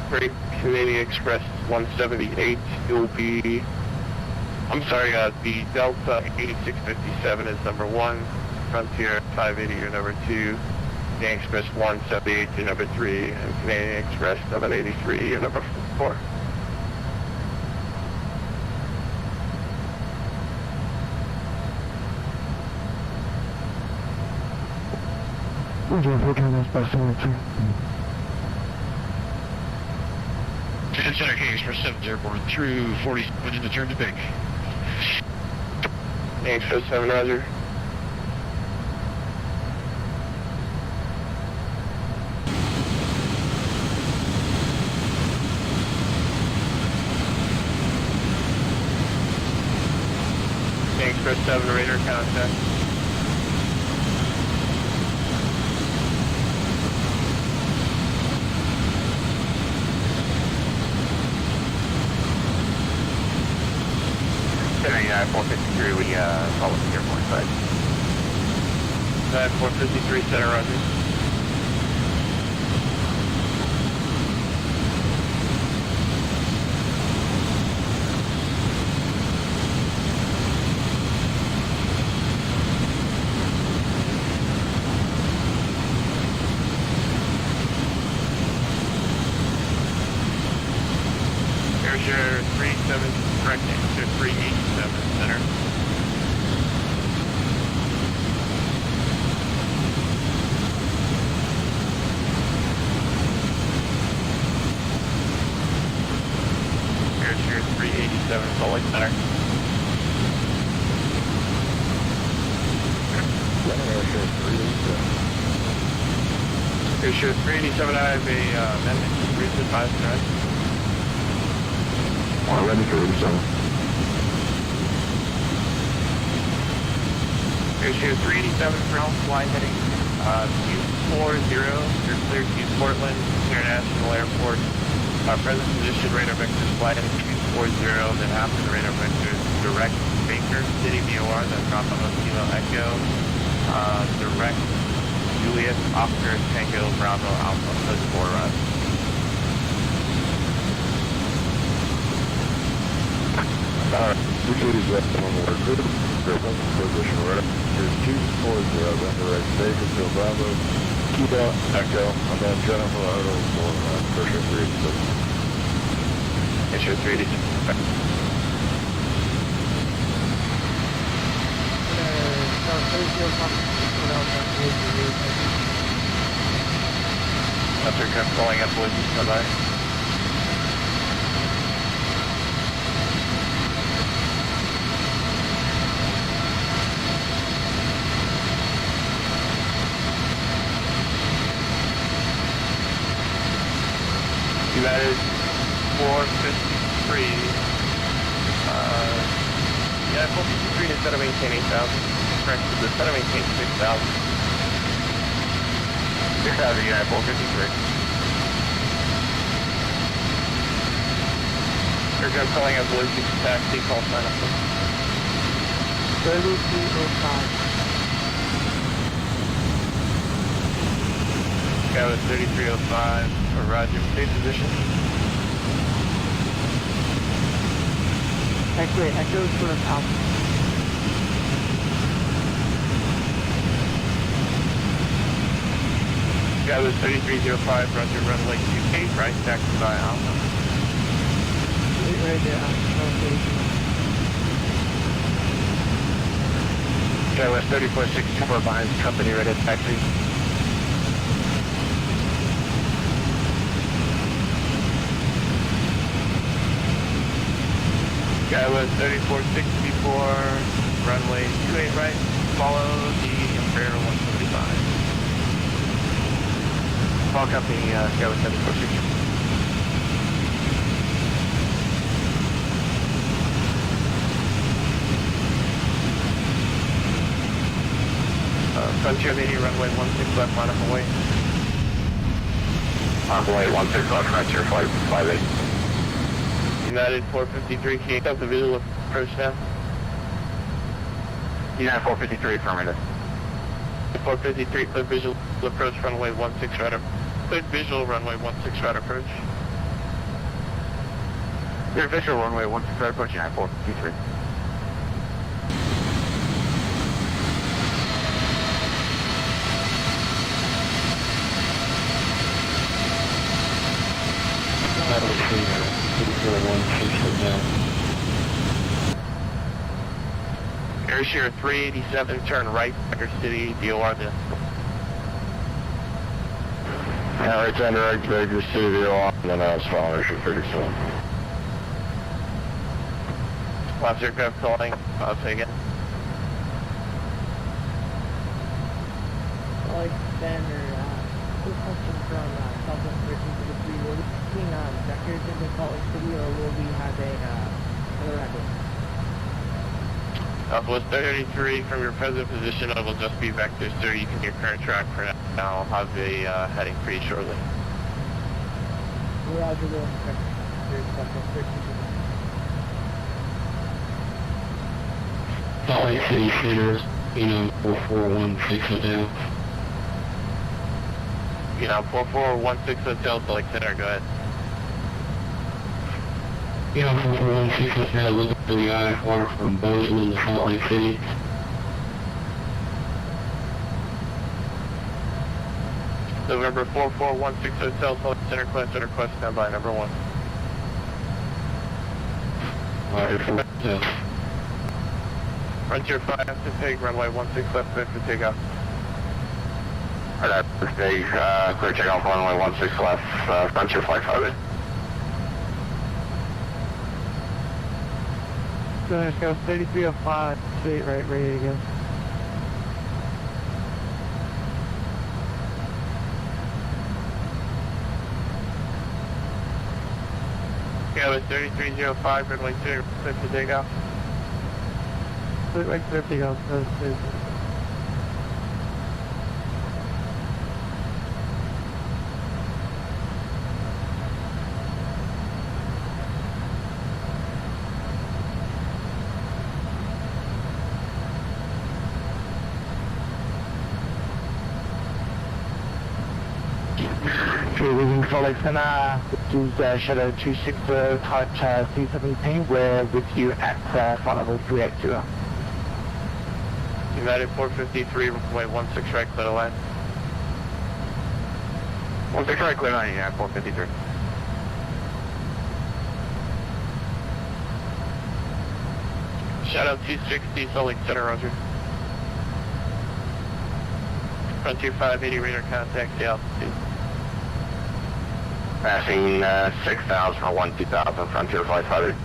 For Canadian Express 178, you'll be, the Delta 8657 is number 1. Frontier 580, you're number 2. Canadian Express 178, you're number 3. And Canadian Express 783, you're number 4. Roger, 4 Canada Express 783. Center Canadian Express 7 airborne through 47 in the turn to big. Canadian Express 7, roger. Canadian Express 7, radar contact. Center 453, we follow the airport side. 453, center, roger. Airshare 37, correct, Airshare 387, center. Lake Center. Airship 387, I have a amendment to the reason advised direct. Ready for resume. Airship 387 ground fly heading 240, you're cleared to Portland International Airport. Present position radar vectors fly heading 240, then after the radar vectors, direct Baker City VOR, then Bravo Kilo Echo, direct Juliet Oscar Tango Bravo Alpha, those 4 routes. Security's left on the word good. Position right up. Here's 240, then direct Baker to Bravo, Kilo Echo, and then Jennifer Auto for Airship 387. Airship 387. After calling up Blue, bye-bye. United 453. Yeah, 453 instead of maintain 8,000. Correct, instead of maintain 6,000. 6,000, United 453. You're good, calling out Blue, taxi, call sign up. 3305. Guy with 3305, roger, state position. X-ray, Echo's for Alpha. Guy with 3305, roger, runway 28, right, taxi by Alpha. Right there, Guy with 3464 behind company, right at taxi. Guy was 3464, runway 28 right, follow the Imperial 175. Call company, Guy was 7460. Frontier 80, runway 16 left, line up away. Runway 16 left, Frontier flight 58. United 453, can you have the visual approach now? United 453, affirmative. 453, clear visual approach, runway 16 right, clear visual runway 16 right approach. Clear visual runway 16 right approach, United 453. Airshare 387, turn right, Baker City, DOR the. Yeah, right down direct Baker City, VOR, and then I was following Airship 37. Last aircraft calling, I'll say again. Alexander, quick question from Southwest 1333. Will we be seeing vectors into Salt Lake City, or will we have another address? Southwest 33, from your present position, it will just be vectors, sir. You can your current track for now. I'll have a heading pretty shortly. Roger, will vectors, Southwest 1333. Salt Lake City Center, 4416 Hotel. 4416 Hotel, Salt Lake Center, go ahead. 4416 Hotel, looking for the IFR from Bozeman to Salt Lake City. November 4416 Hotel, Salt Lake Center, request standby, number 1. Frontier 5 to take, runway 16 left, clear for takeoff. Alright, stay, clear takeoff, runway 16 left, Frontier flight 58. Center Scout 3305, straight right, ready to go. Yeah, with 3305, runway 2, clear for takeoff. Straight right, clear to go. Leaving Salt Lake Center, this is Shadow 26 type C17, we're with you at flight level 380. United 453, runway 16 right, clear to land. 16 right, clear line, yeah, 453. Shadow 260, Salt Lake Center, roger. Frontier 580, radar contact, the altitude. Passing 6,000 for 1-2000, Frontier Flight 580.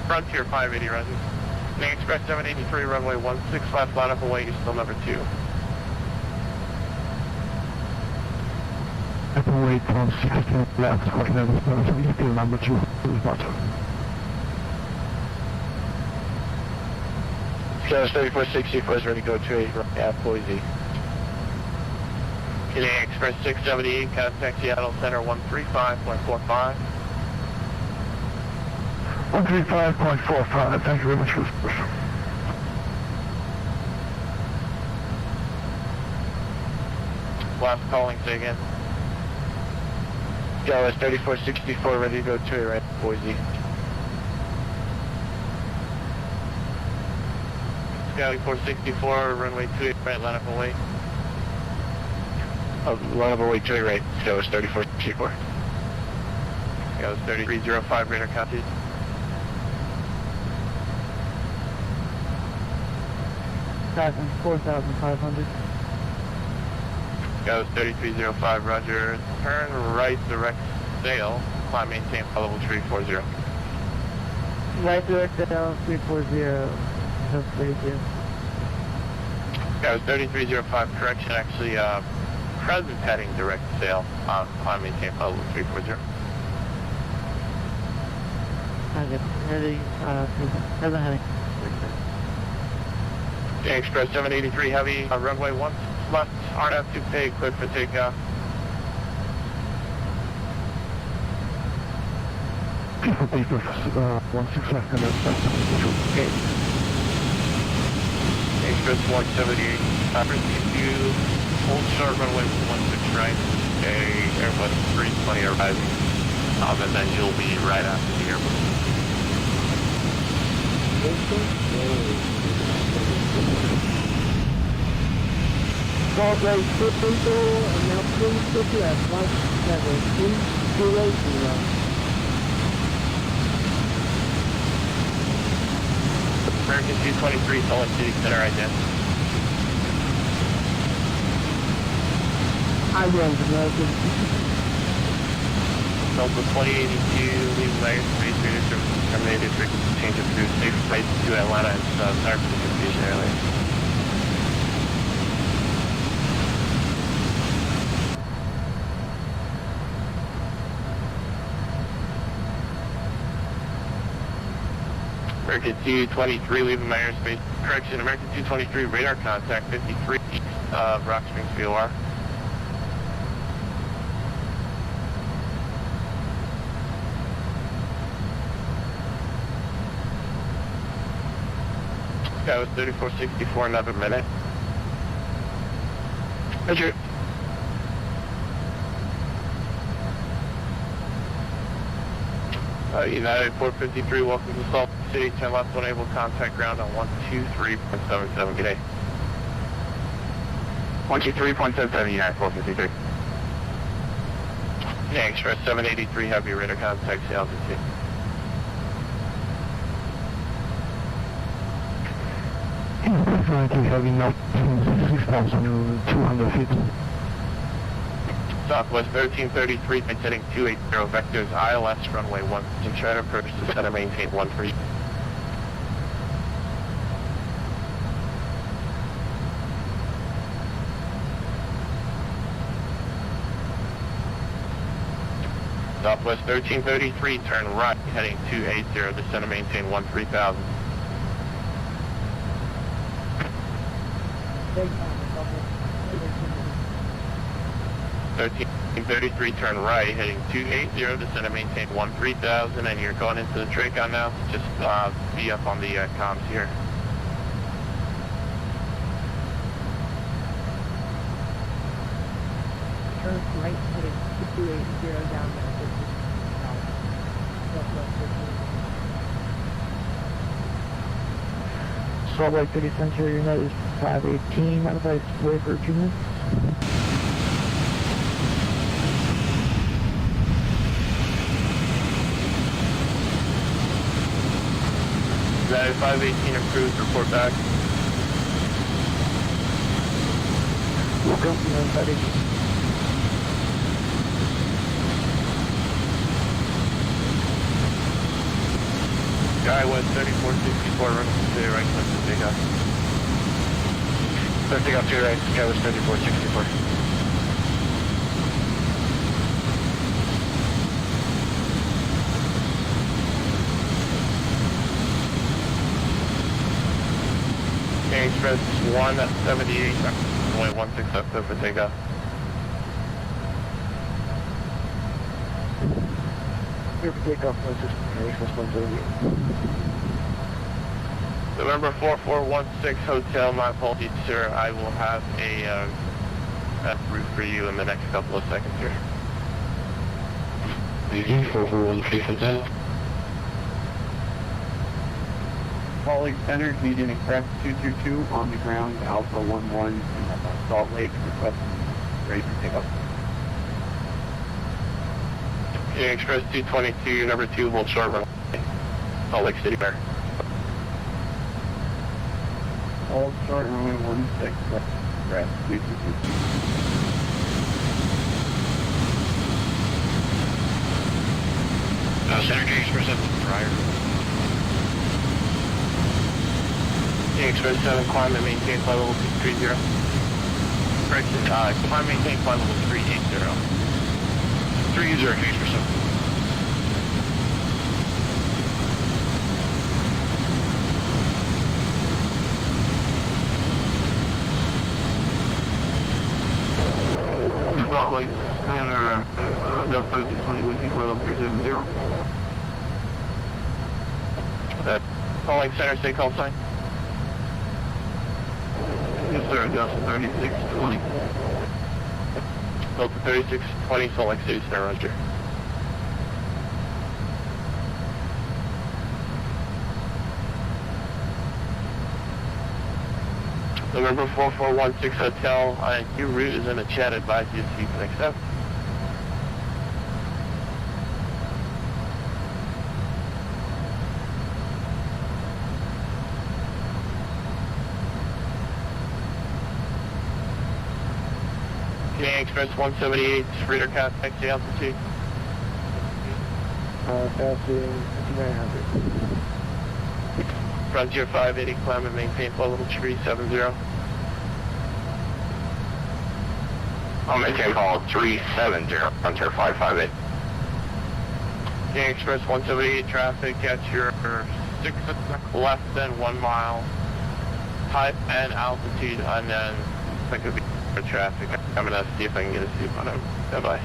Frontier 580, roger. Canadian Xpress 783, runway 16 left, line up away, you're still number 2. Wait on 16 left, still number 2, Shadow 3464 is ready to go to a Boise. Canadian Xpress 678, contact Seattle Center 135.45. 135.45, thank you very much for this. Last calling, say again. Dallas 3464 ready to go to a right, Boise. Scally 464, runway 28 right, line up away. Line up away to a right, Dallas 3464. Dallas 3305, radar contact. Passing 4,500. Dallas 3305, roger. Turn right, direct sail. Climb, maintain, level 340. Right direct down 340. Just right here. Dallas 3305, correction, actually, present heading direct sail. Climb, maintain, level 340. Okay, ready, present heading. Canadian Express 783 Heavy, runway 1 left, RNF 2 pay, cleared for takeoff. People take this 16 left and Okay. Express 178, proceed to hold short runway 16 right, Airbus 320 arriving, and then you'll be right after the Airbus. Salt Lake 54, and now please look at flight 73280. American 223, Salt Lake City Center, ident. I run American. Delta 2082, leave layer space radio services terminated, frequency change of through safe flight to Atlanta and sorry for the confusion earlier. American 223, leaving my airspace. Correction, American 223, radar contact 53, Rock Springs VOR. Sky was 3464, another minute. Roger. United 453, welcome to Salt Lake City, 10 left, unable contact ground on 123.77, good day. 123.77, United 453. Yeah, Express 783, heavy radar contact, altitude. Currently having now 6,200 feet. Southwest 1333, heading 280, vectors ILS, runway 1, and try to approach the center, maintain 13. Southwest 1333, turn right, heading 280, descend and maintain 13,000. Big time, Southwest 1333, turn right, heading 280, descend and maintain 13,000, and you're going into the Tracon now. Just be up on the comms here. Turn right, heading 280 down there. Southwest 13. Salt Lake City Center, your note is 518, modified way for 2 minutes. United 518 improved, report back. Welcome, United 518. Guy was 3464, running to the right, left to take off. Take off to your right, Sky was 3464. Canadian Express 178, runway 16 up there for takeoff. Here for takeoff, Canadian Express 178. November 4416 Hotel, my apologies, sir. I will have a route for you in the next couple of seconds here. Easy, 4416 Hotel. Salt Lake Center, Canadian Xpress 222 on the ground, Alpha 11 in Salt Lake, request ready for takeoff. Canadian Express 222, number 2, hold short runway, Salt Lake City Bear. Hold short runway 16, Express 222. Center K Express 7 prior. Canadian Express 7, climb and maintain flight level 230. Correction, climb and maintain flight level 380. 30, K Express 7. Salt Lake Center, no 20 with equal level 370. Salt Lake Center, stay call sign. Yes sir, Delta 3620. Delta 3620, Salt Lake City Center, roger. November 4416 Hotel, your route is in the chat, advise you if you can accept. Canadian Express 178, Reader Cat, taxi altitude. Passing 5900. Frontier 580, climb and maintain flight level 370. I'll maintain call 370, Frontier 558. Canadian Express 178, traffic at your 6 less than 1 mile, type and altitude unknown. That could be traffic. I'm going to see if I can get a soup on him. Bye-bye.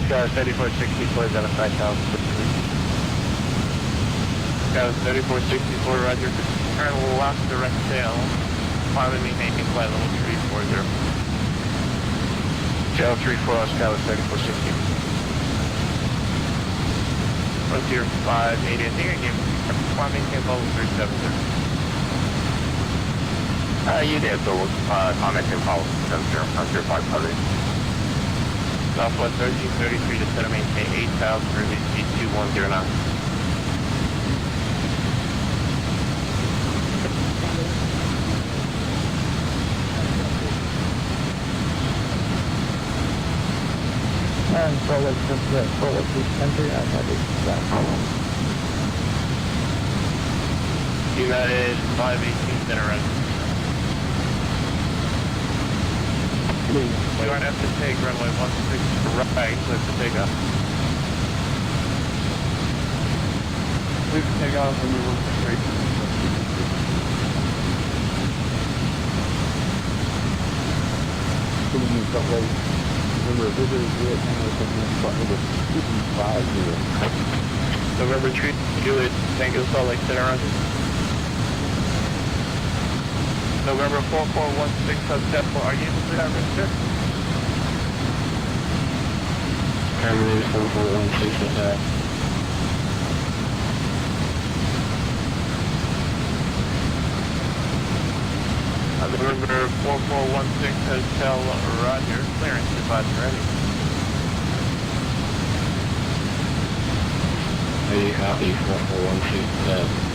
Sky 3464 is identified south. Sky 3464, roger. Turn left direct tail. Climb and maintain flight level 340. Tail 34, Sky 3460. Frontier 580, I think I gave climb maintain level 370. You did, so comment and call 70, Frontier 558. Southwest 1333 to center maintain 8,000, release speed 109. And Salt Lake Center, outside the United 518 center run. We're going to have to take runway 16 right, clear to take off. We can take off and move straight. Salt Lake. Remember, visitors Vietnam was number 250. November 3, Juliet, Tango Salt Lake Center run. November 4416 Hotel, are you able to have register? Terminator 4416 attack. November 4416 Hotel, Roger, clearance device ready. Hey, copy 4416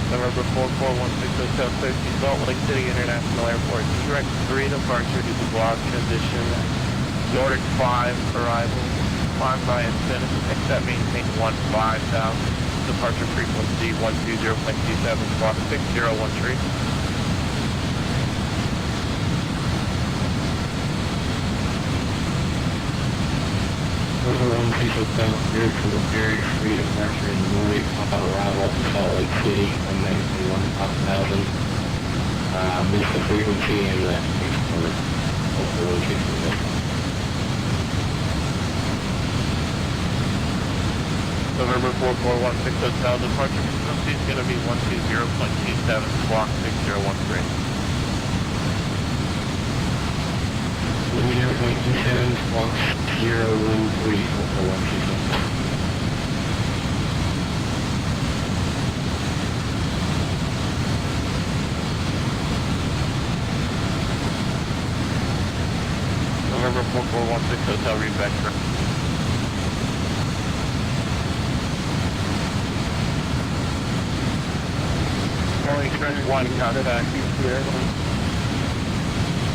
November 4416 Hotel Safety, Salt Lake City International Airport. Direct 3 departure due to block transition. Nordic 5 arrival. Climb by incentive. Except maintain 15,000. Departure frequency 120.27. Block 6013. One piece of down here for the very free departure in the morning on arrival in Salt Lake City and then 1,000. Miss the frequency and the export. November 4416 Hotel, departure frequency is going to be 120.27, block 6013. 0.27, block 013, 4416. November 4416 Hotel, read vector. Canadian Express 1, contact.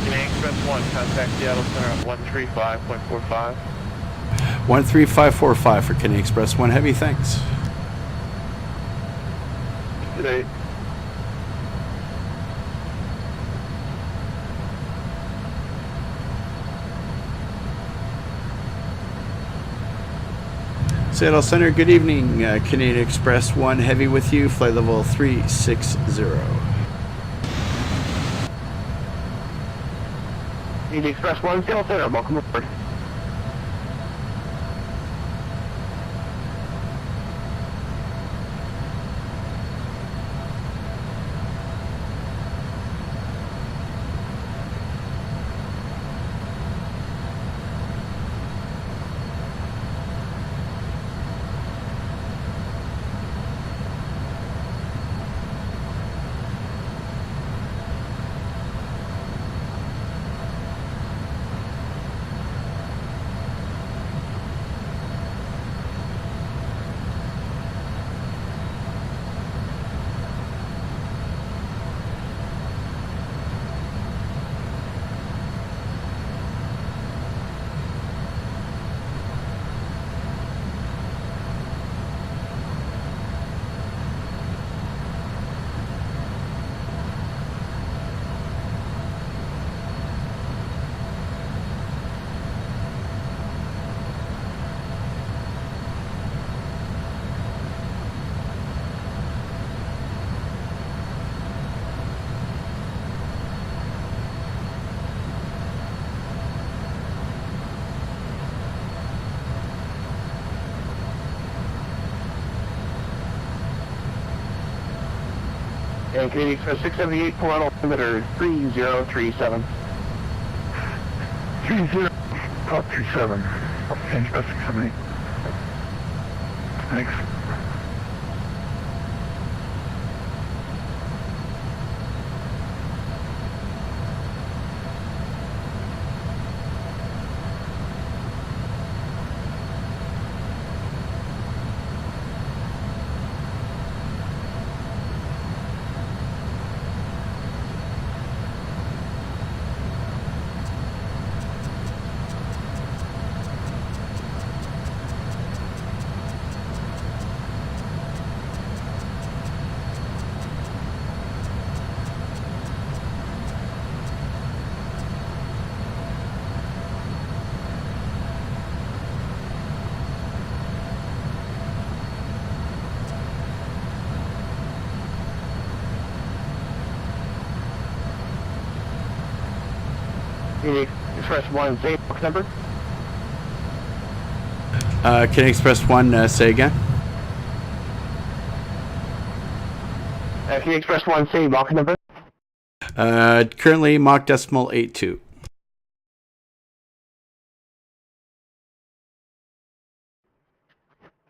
Canadian Express 1, contact Seattle Center at 135.45. 13545 for Canadian Express 1 Heavy, thanks. Today. Seattle Center, good evening. Canadian Express 1 Heavy with you, flight level 360. Canadian Express 1, Seattle Center, welcome aboard. And Canadian Express 678, pull out altimeter 3037. 3037. Canadian Express 678. Thanks. Canadian Express 1, same box number. Canadian Express 1, say again. Canadian Express 1, same box number. Currently Mach decimal 82.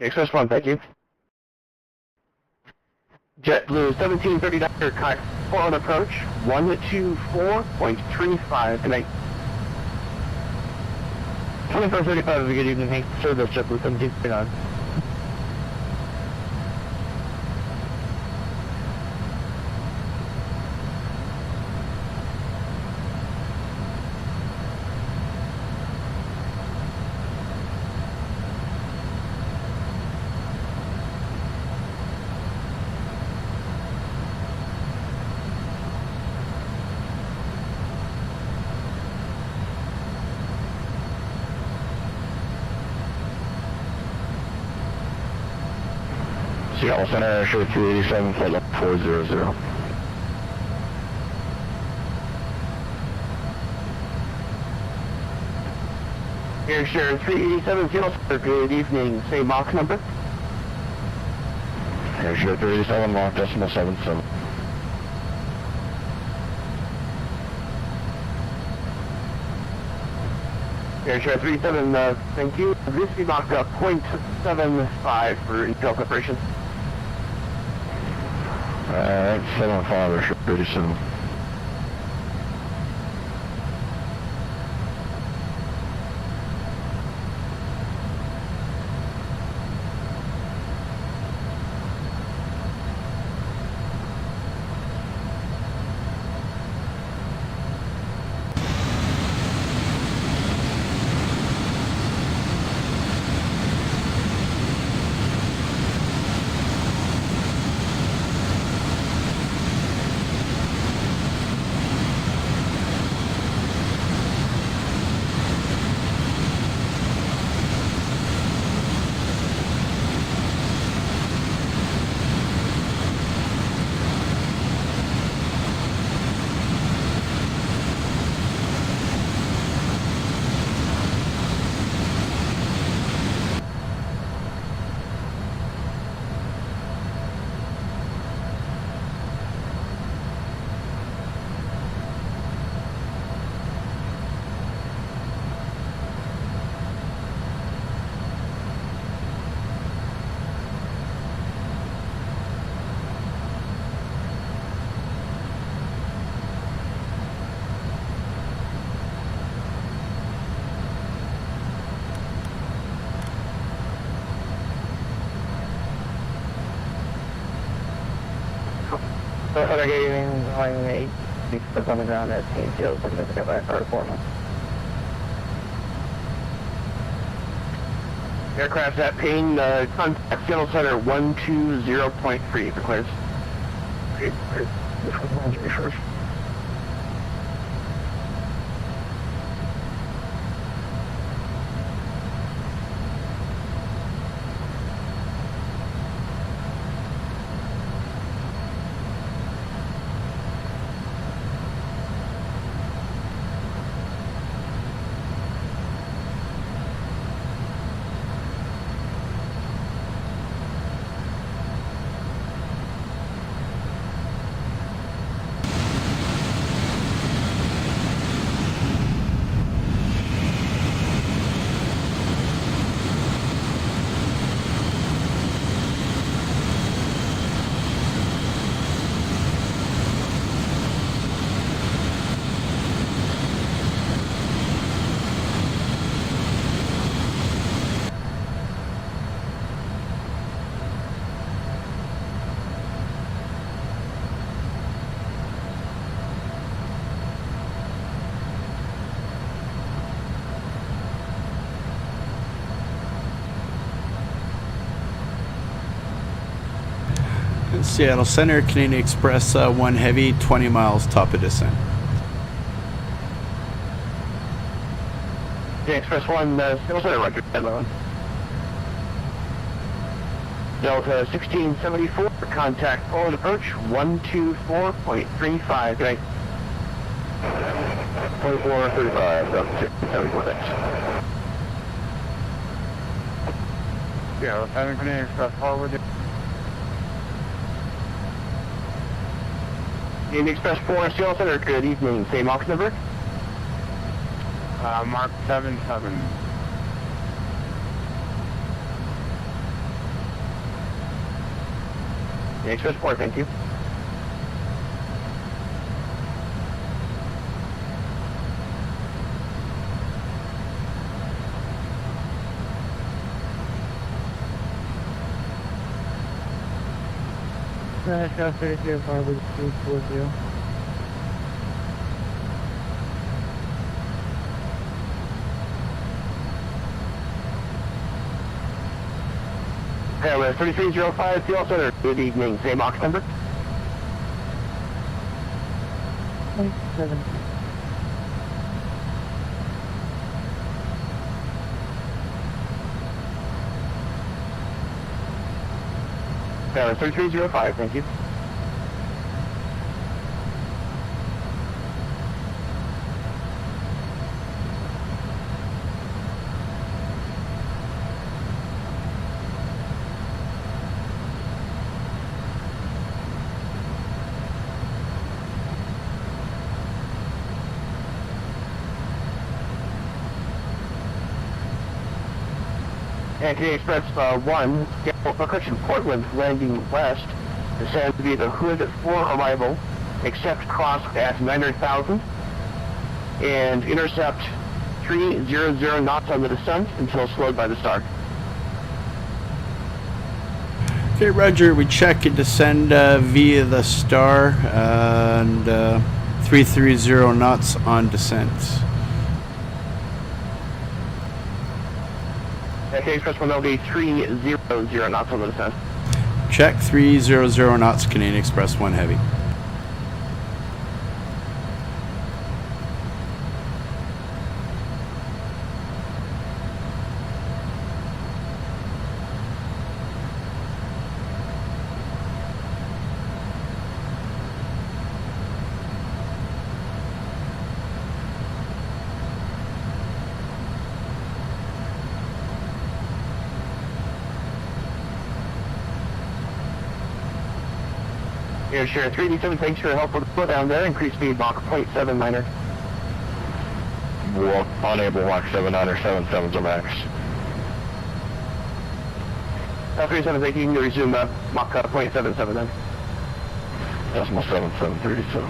Express 1, thank you. JetBlue 1739 Kite Portland approach 124.35 tonight. 2435, good evening, hey, service JetBlue 1739. Seattle Center, show 287, flight level 400. Air Share 387, Seattle Center, good evening, say Mach number. Air Share 387, Mach decimal 77. Air Share 37, thank you. This is Mach 0.75 for intel preparation. Alright, 75, Air Share 37. Other getting going 8, 6 foot on the ground at St. Joe's, significant by performance. Aircraft at Payne, contact Seattle Center 120.3 for clearance. This was first. Seattle Center, Canadian Express 1 Heavy, 20 miles top of descent. Canadian Express 1, Seattle Center, Roger, Hello. Delta 1674, contact forward approach 124.35, good night. 2435, South 76. Yeah, Lieutenant Canadian Xpress forward. Canadian Express 4 Seattle Center, good evening. Same box number? Mark 77. Canadian Express 4, thank you. Express 33 forward 340. Airline 3305 Seattle Center, good evening. Same box number? 7. Airline 3305, thank you. And Canadian Express 1, correction, Portland, landing west, descend via the Hood for arrival, accept cross at 900,000, and intercept 300 knots on the descent until slowed by the star. Okay, Roger. We check and descend via the star and 330 knots on descent. Canadian Express 1 will be 300 knots on the descent. Check 300 knots. Canadian Express 1 Heavy. Air Share 387, thanks for your help with the flow down there. Increased speed, Mach 0.79er. Well, unable, Mach 79er, 77's our max. 387, thank you. You can resume Mach 0.77 then. Decimal 7737.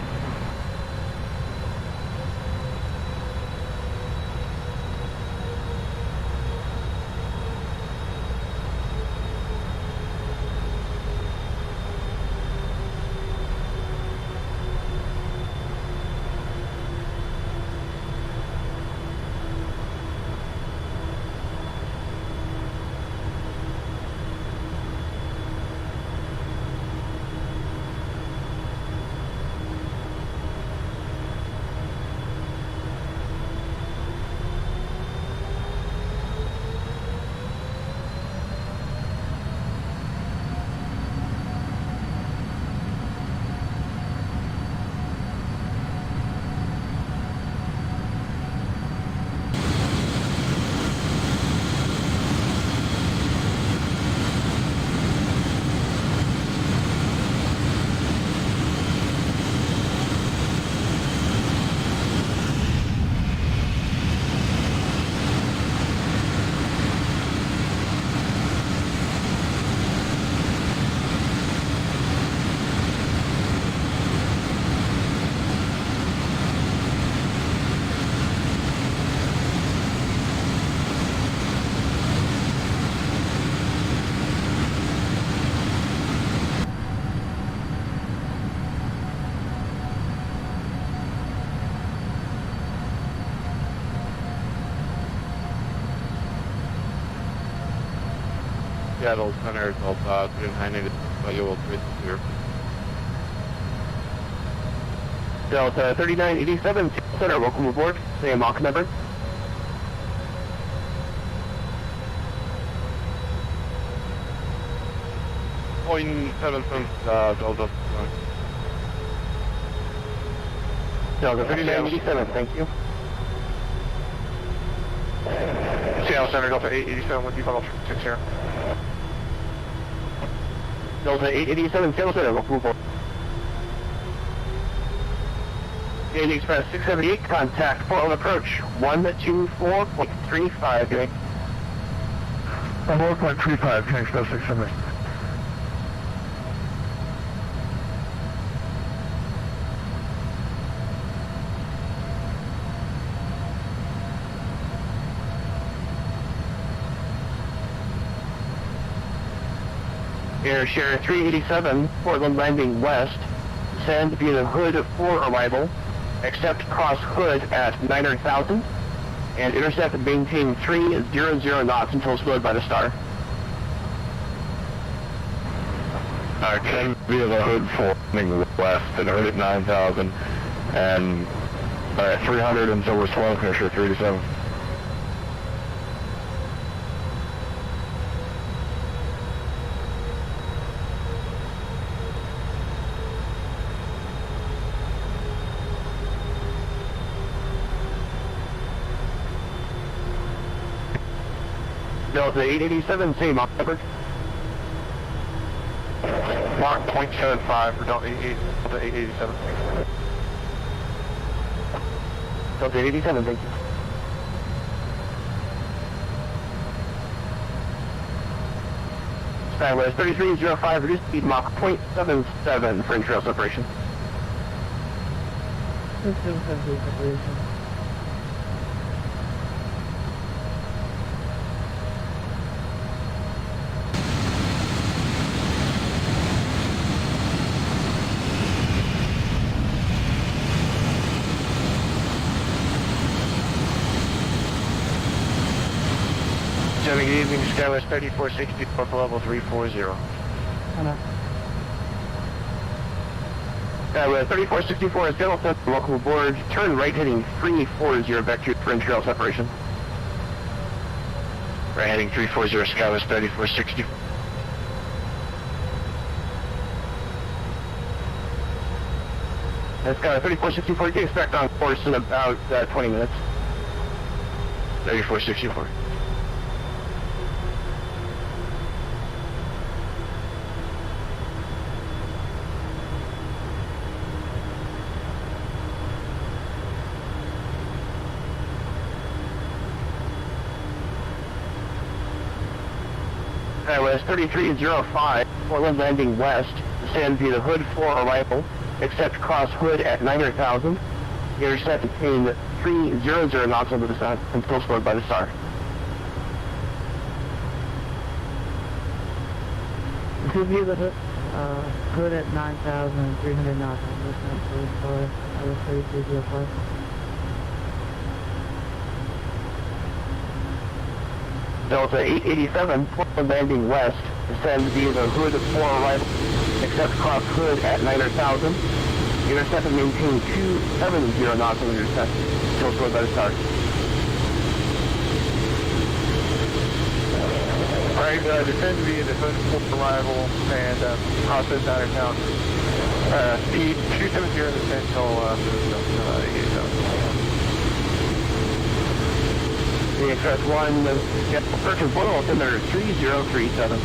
Seattle Center, Delta 3980, but you will trace it here. Delta 3987, Seattle Center, welcome aboard. Same Mach number. .77, Delta. Delta 3987, thank you. Seattle Center, Delta 887 with default 60. Delta 887, Seattle Center, local report. Canadian Xpress 678, contact Portland approach 124.35, doing. 1.35, Canadian Xpress 678. Air Share 387, Portland landing west, send via the hood for arrival, accept cross hood at 900,000, and intercept and maintain 300 knots until slowed by the star. Send via the hood for landing west at hood at 9,000, and 300 until we're slowing, Commissioner 387. Delta 887, same October. Mark 0.75 for Delta 887. Delta 887, thank you. Skywest 3305, reduced speed Mach 0.77 for intrail separation. Separation. Good evening, Skywest 3460, Purple level 340. Hello. Skywest 3464 is General Center, local board, turn right heading 340 back to for trail separation. Right heading 340, Skywest 3460. That's Skywest 3464, you can expect on course in about 20 minutes. 3464. Skywest 3305, Portland landing west, descend via the hood for arrival, accept cross hood at 900,000, intercept between 300 knots over the sun, and still slowed by the star. To view the hood at 9,300 knots, I'm listening to for other 3305. Delta 887, Portland landing west, descend via the hood for arrival, accept cross hood at 900,000, intercept and maintain 270 knots over the sun, still slowed by the star. Alright, descend via the hood for arrival and cross hood 900,000. Speed 270 descent until 887. The Express 1, approaching Portland altimeter 3037.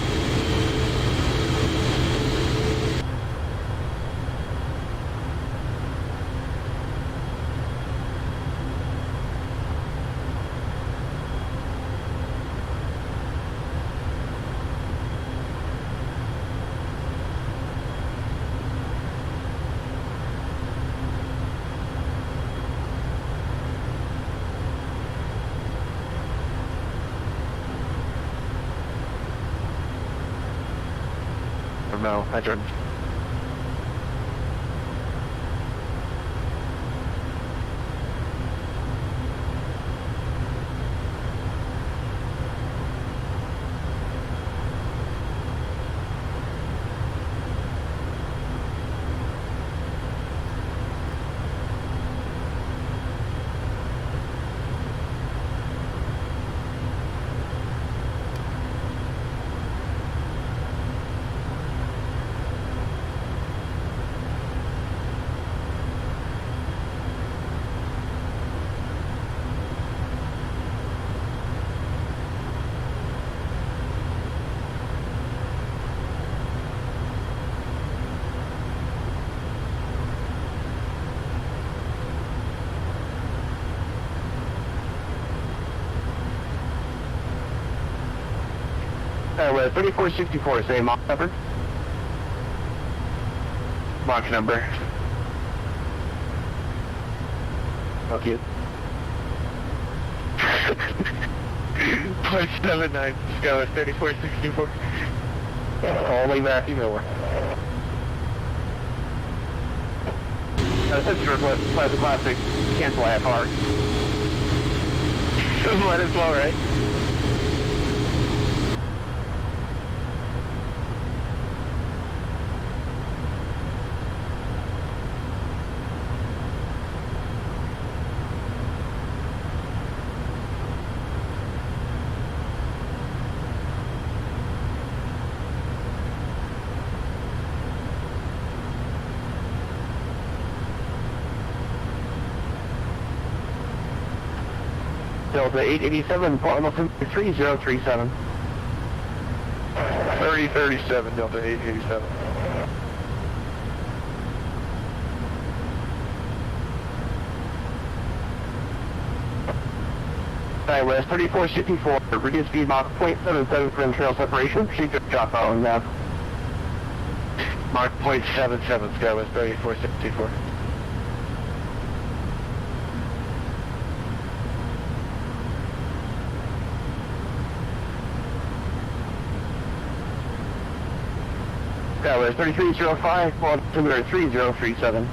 No, I didn't. With 3464, same Mach number. Mach number. Okay. 0.79, Sky 3464. Only Matthew Miller. Since you're Plaza Classic, cancel IFR. Might as well, right? Delta 887, Portland 3037. 3037, Delta 887. West 3464, reduced speed Mach 0.77 from trail separation, proceed to drop following nav. Mark 0.77, Skywest 3464. Skywest 3305, altimeter 3037.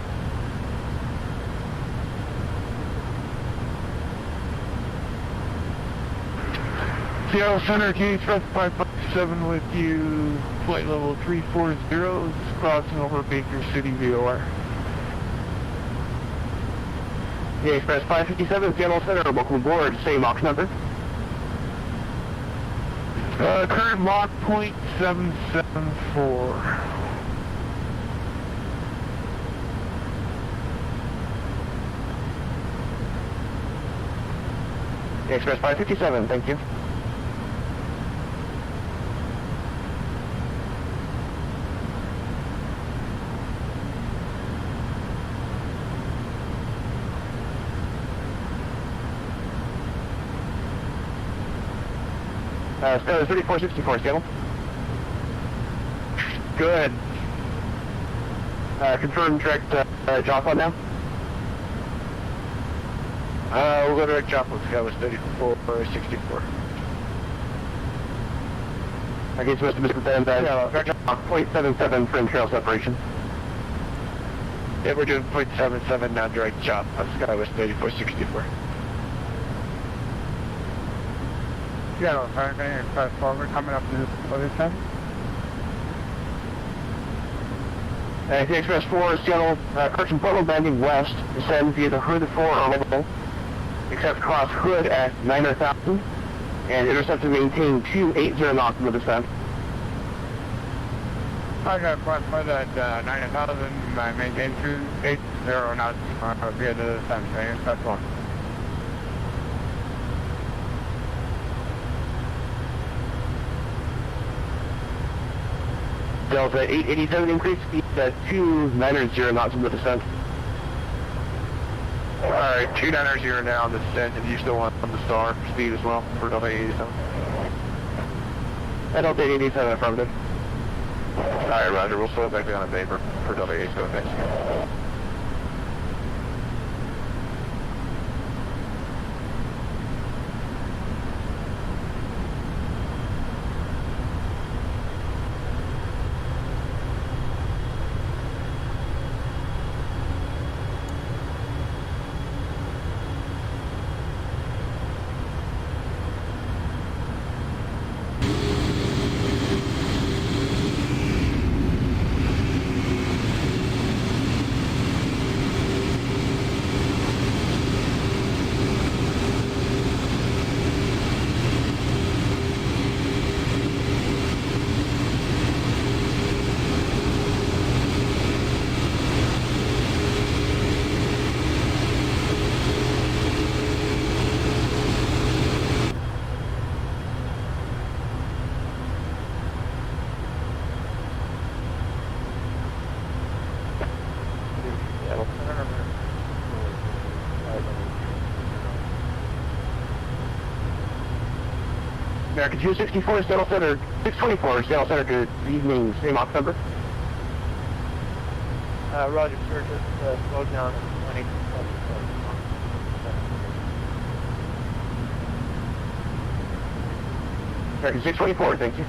Seattle Center, KXpress 557 with you, flight level 340, crossing over Baker City VOR. KXpress 557, Seattle Center, welcome aboard, same Mach number. Current Mach 0.774. KXpress 557, thank you. Skyler 3464, Seattle. Good. Confirm direct JOTBA now. We'll go direct JOTBA, Skywest 3464. I guess you must have misconfirmed that. Direct JOTBA 0.77 from trail separation. Yeah, we're doing 0.77 now, direct JOTBA, Skywest 3464. Seattle, Canadian Xpress Boeing coming up to this position. KXpress 4, Seattle, Kirkland Portland landing west, descend via the Hood 4 orbital, except cross Hood at 9,000, and intercept and maintain 280 knots in the descent. I got cross Hood at 9,000, I maintain 280 knots via the descent, Xpress 4. Delta 887 increase speed at 290 knots in the descent. Alright, 290 now on the descent, and you still want the star speed as well for Delta 887? Delta 887 affirmative. Alright, Roger, we'll slow it back down on paper for Delta 887, thanks. American 264, Seattle Center, 624, Seattle Center, good evening, same Ox number. Roger, sir, just slow down and 20. American 624, thank you.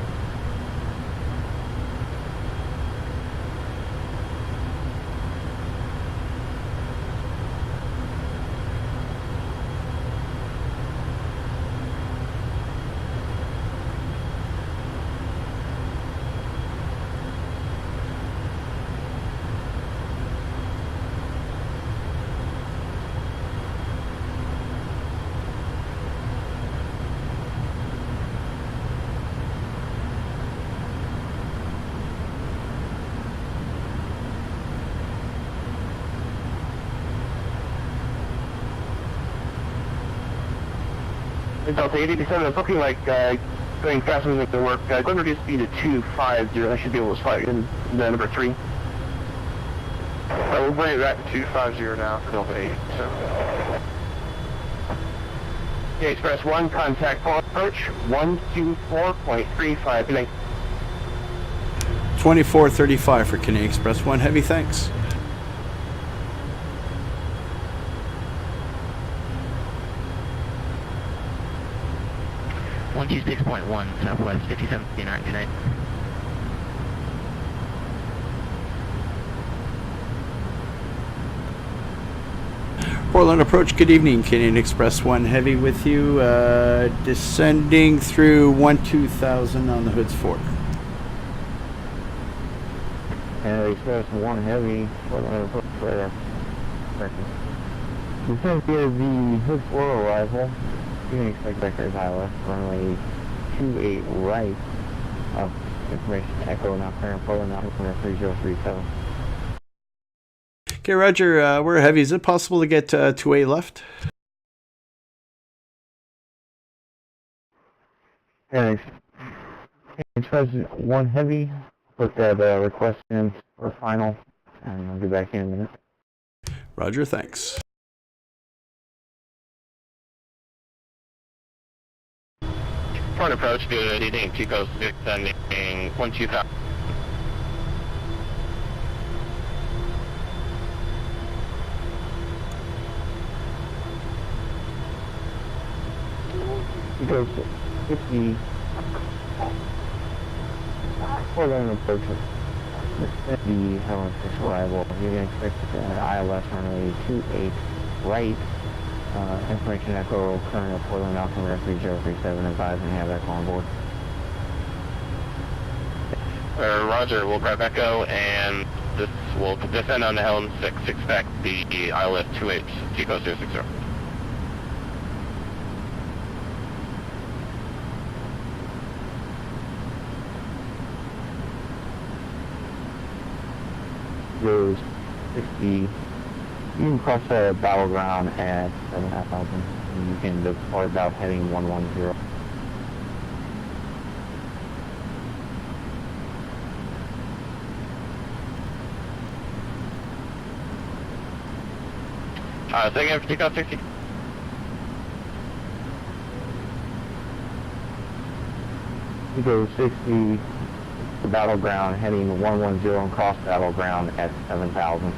Delta 887, it's looking like going faster than the work. Go and reduce speed to 250. I should be able to slide in the number 3. We'll bring it back to 250 now for Delta 8. So. Okay, Express 1, contact full approach, 124.35. Good night. 2435 for Canadian Express 1 Heavy, thanks. One 126.1, Southwest 5759, good night. Portland approach, good evening. Canadian Express 1 Heavy with you. Descending through 12000 on the Hoods Fork. Canadian Express 1 Heavy, Portland approach for descend via the Hoods Fork arrival. You can expect vectors high left, runway 28 right. Information Echo, now current Portland, now 3037. Okay, Roger, we're heavy. Is it possible to get 2A left? Canadian Express 1 Heavy, put that request in for final, and I'll get back in a minute. Roger, thanks. Front approach, good evening, Chico 6 sending 12000. Chico 50, Portland approach the Helen 6 arrival. You can expect ILS runway 28 right. Information Echo, current Portland, Alchem 3037, advise and have Echo on board. Roger, we'll grab Echo, and this will descend on the Helm 6, expect the ILS 28, Chico 060. Goes 60. You can cross the battleground at 7,500. You can deploy about heading 110. Say again for Chico 60. You go 60, the battleground, heading 110 and cross battleground at 7,000.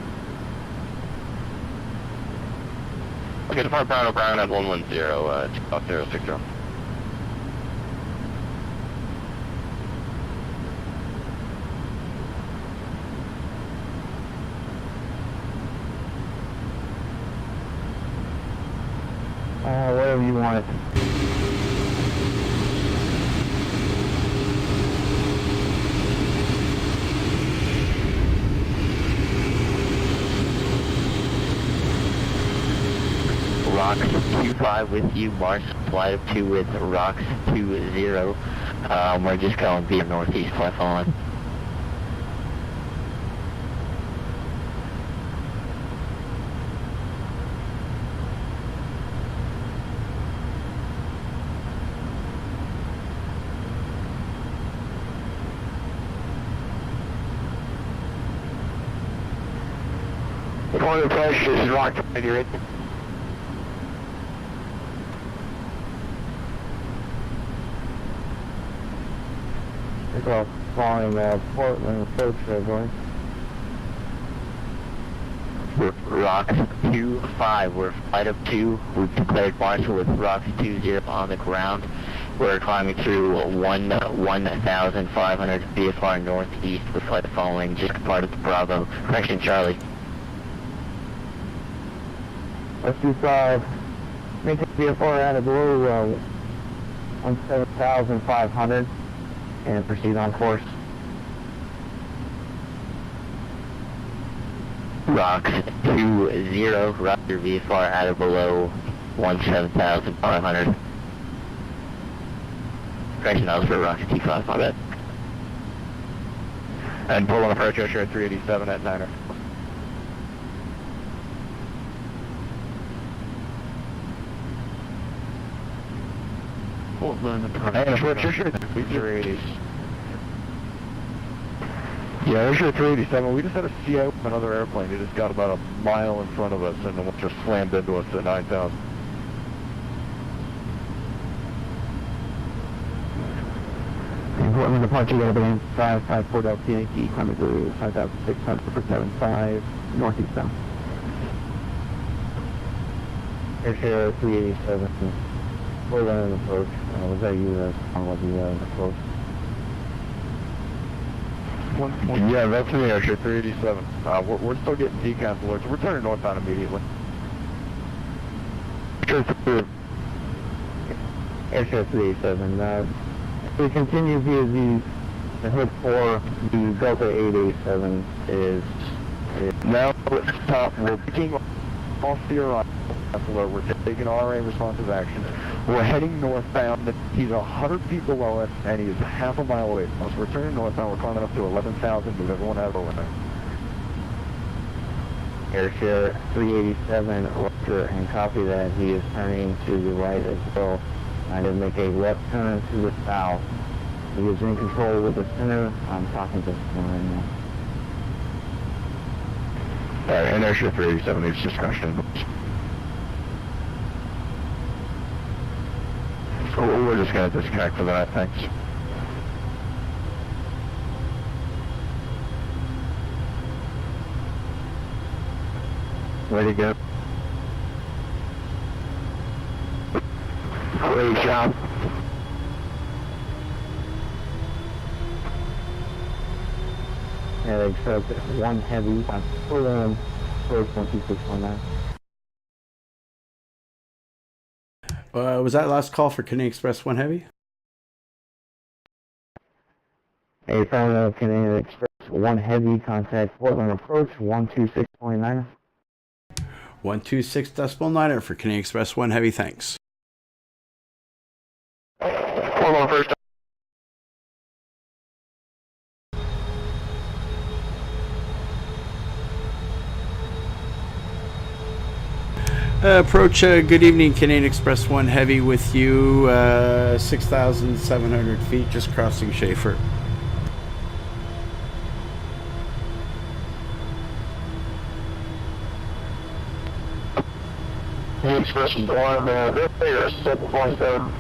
Okay, depart battleground at 110, Chico 060. Whatever you want. Rocks 25 with you, Mars flight of 2 with Rocks 20. We're just going via northeast platform. One of the approach, this is Rock 20, right? Takeoff flying Portland approach boy. Rocks 2-5, we're flight of 2. We've declared marshal with Rocks 2-0 on the ground. We're climbing through 1,500 VFR northeast with flight following just part of the Bravo. Correction, Charlie. S25, maintain VFR at a below 17,500 and proceed on course. Rocks 2-0, roger VFR at or below 17,500. Correction, that was for Rocks 2-5, my bad. And pull on approach Osher 387 at 9er. Portland approach. And approach Osher 380. Yeah, Osher 387, we just had a CO with another airplane. It just got about a mile in front of us and then just slammed into us at 9,000. Portland departure airplane 554 Delta Yankee, climbing through 5,600 for 75, northeast bound. Airshare 387, Portland approach. Was that you that was the approach? Yeah, that's me, Osher 387. We're still getting decant alerts. We're turning northbound immediately. Airshare 387, we continue via the hood 4, the Delta 887 is now let's stop. We're picking off the Airline. We're taking RA responsive action. We're heading northbound. He's 100 feet below us, and he's half a mile away from us. We're turning northbound. We're climbing up to 11,000. Move everyone out of the window. Airshare 387, roger, and copy that. He is turning to the right as well. I did make a left turn to the south. He is in control with the center. I'm talking to him right now. Alright, and Airshare 387 needs discussion. So we're just going to disconnect for that, thanks. Way to go. Great job. And except one heavy on Portland, approach 12619. Was that last call for Canadian Express 1 Heavy? A from Canadian Express 1 Heavy, contact Portland approach 126.9. 126.9 for Canadian Express 1 Heavy, thanks. Hold on first. Approach, good evening, Canadian Express 1 Heavy with you, 6,700 feet, just crossing Schaefer. Canadian Express 1, they're 7.7.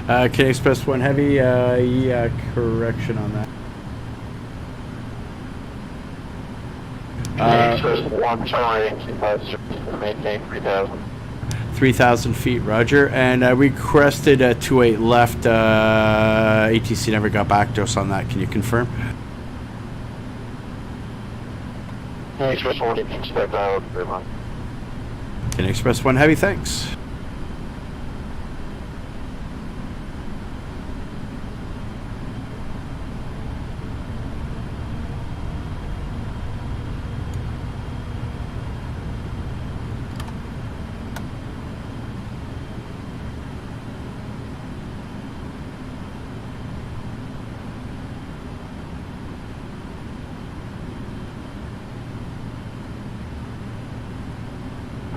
Canadian Express 1 Heavy, yeah, correction on that. Express 1 Charlie, maintain 3,000. 3,000 feet, roger. And requested 28 left. ATC never got back to us on that. Can you confirm? Express 1, expect out, very much. Canadian Express 1 Heavy, thanks.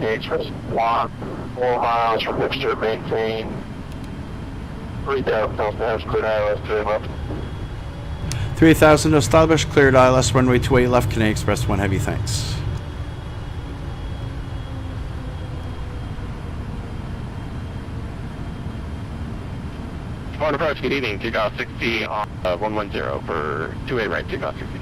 Express 1, 4 miles from Hipster, maintain 3,000 knots, clear ILS 3 left. 3,000 established, cleared ILS runway 28 left, Canadian Express 1 Heavy, thanks. Foreign approach, good evening, takeoff 60 on 110 for 28 right, takeoff 60.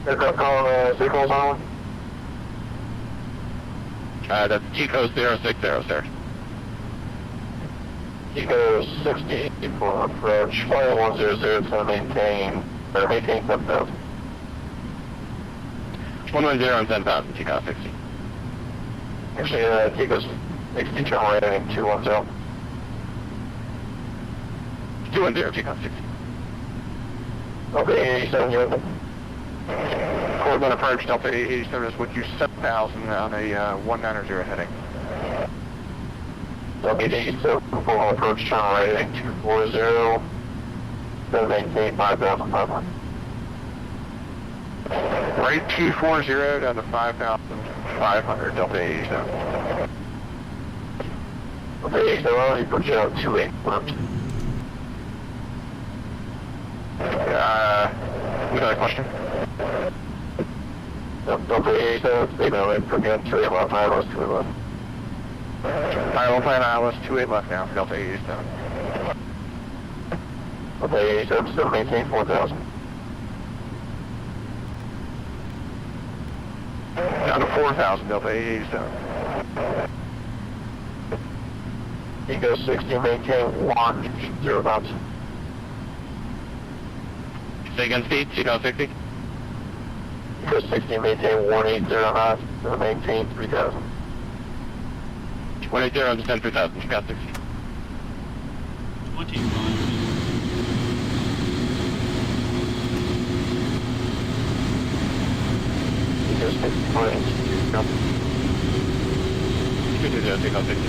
Aircraft calling vehicles on. That's Chico 060, sir. Chico 60 for approach, flight 100 to maintain 10,000. 110 and 10,000, Chico 60. Actually, Chico's 60 turn rating 210. 210, Chico 60. Okay, 87 unit. Corbin approach, Delta 87 is with you 7,000 on a 190 heading. W87 full approach turn rating 240, to maintain 5,500. Right 240 down to 5,500, Delta 87. Okay, so only put you out 28 left. We got a question? Delta 87, stay down and put you out 28 left, I lost 2 left. Alright, we'll plan ILS 28 left now for Delta 87. Okay, 87, still maintain 4,000. Down to 4,000, Delta 87. Eco 60, maintain 10 knots. Say again, speed, Chico 60. Eco 60, maintain 180 knots, to maintain 3,000. 180 and descend 3,000, Chico 60. 25. Eco 60, range 2 knots. 220, Chico 60.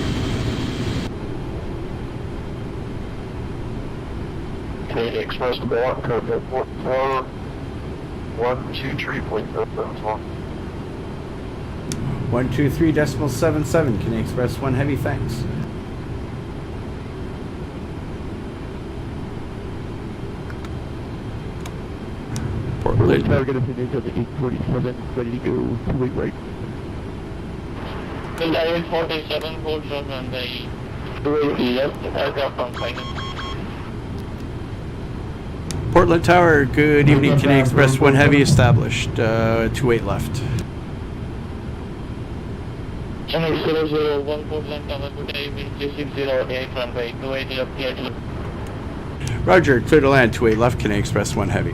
Canadian Xpress Boeing, code 4 123.071. 123.77, Canadian Express 1 Heavy, thanks. Portland. Target is into the 847, ready to go, 2 right. The 847 holds on runway 28 left, aircraft on final. Portland Tower, good evening, Canadian Express 1 Heavy established, 28 left. Channel 001 Portland Tower, good evening, 3608 runway 28 left, clear to Roger, clear to land, 28 left, Canadian Express 1 Heavy.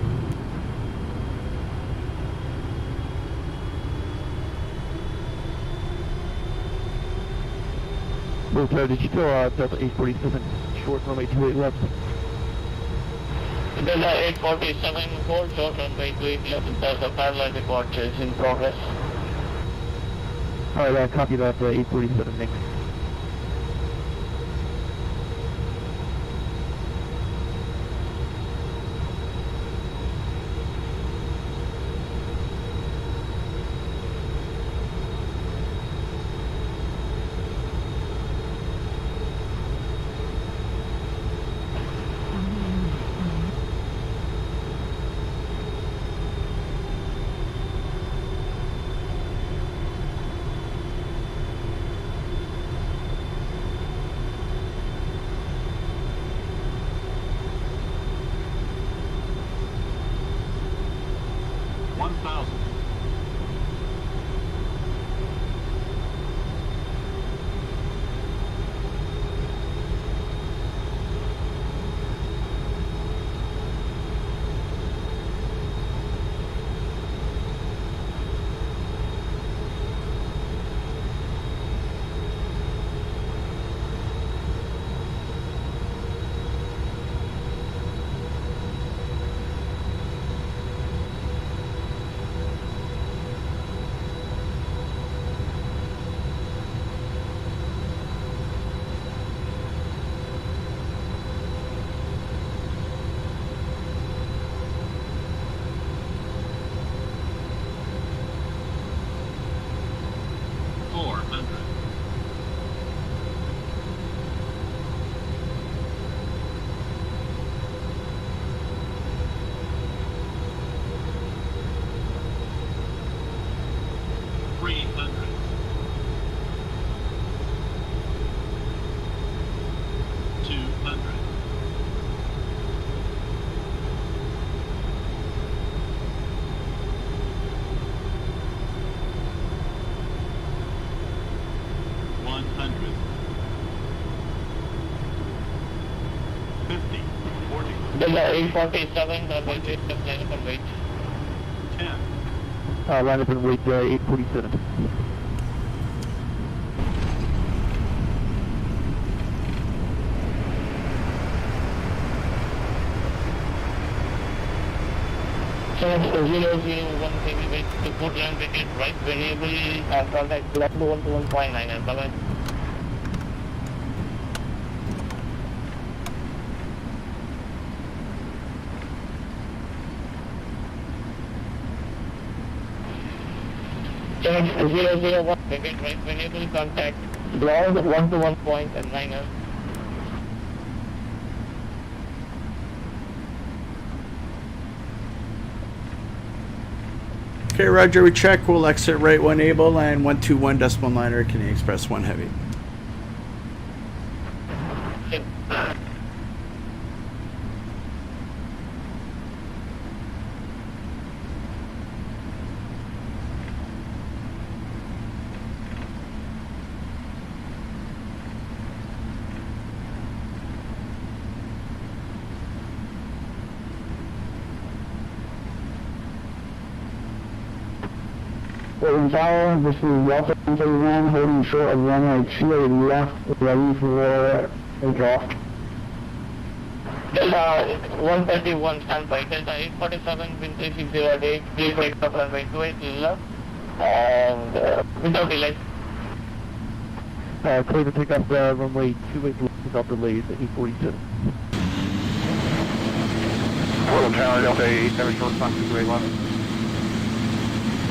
Did you go Delta 847, short runway 28 left? Delta 847 holds on runway 28 left, there's a parallel report is in progress. Alright, copy that, 847, thanks. 847, runway 10, line up and wait. 10. Line up and wait, 847. So 001 heavyweight to put land bracket right variable contact left 1 to 1.9 and bye-bye. Change 001 bracket right variable contact ground 1 to 1 point and 9 up. Okay, Roger, we check. We'll exit right 1 able and 121 decimal liner, Canadian Express 1 heavy. Tower, this is Delta 131, holding short of runway 28 left, ready for takeoff. Delta 131, standby. Delta 847, wind 3608, please take off runway 28 left, and without delay. Clear to take off runway 28 left without delays at 847. Portland Tower, Delta 87, short time 281.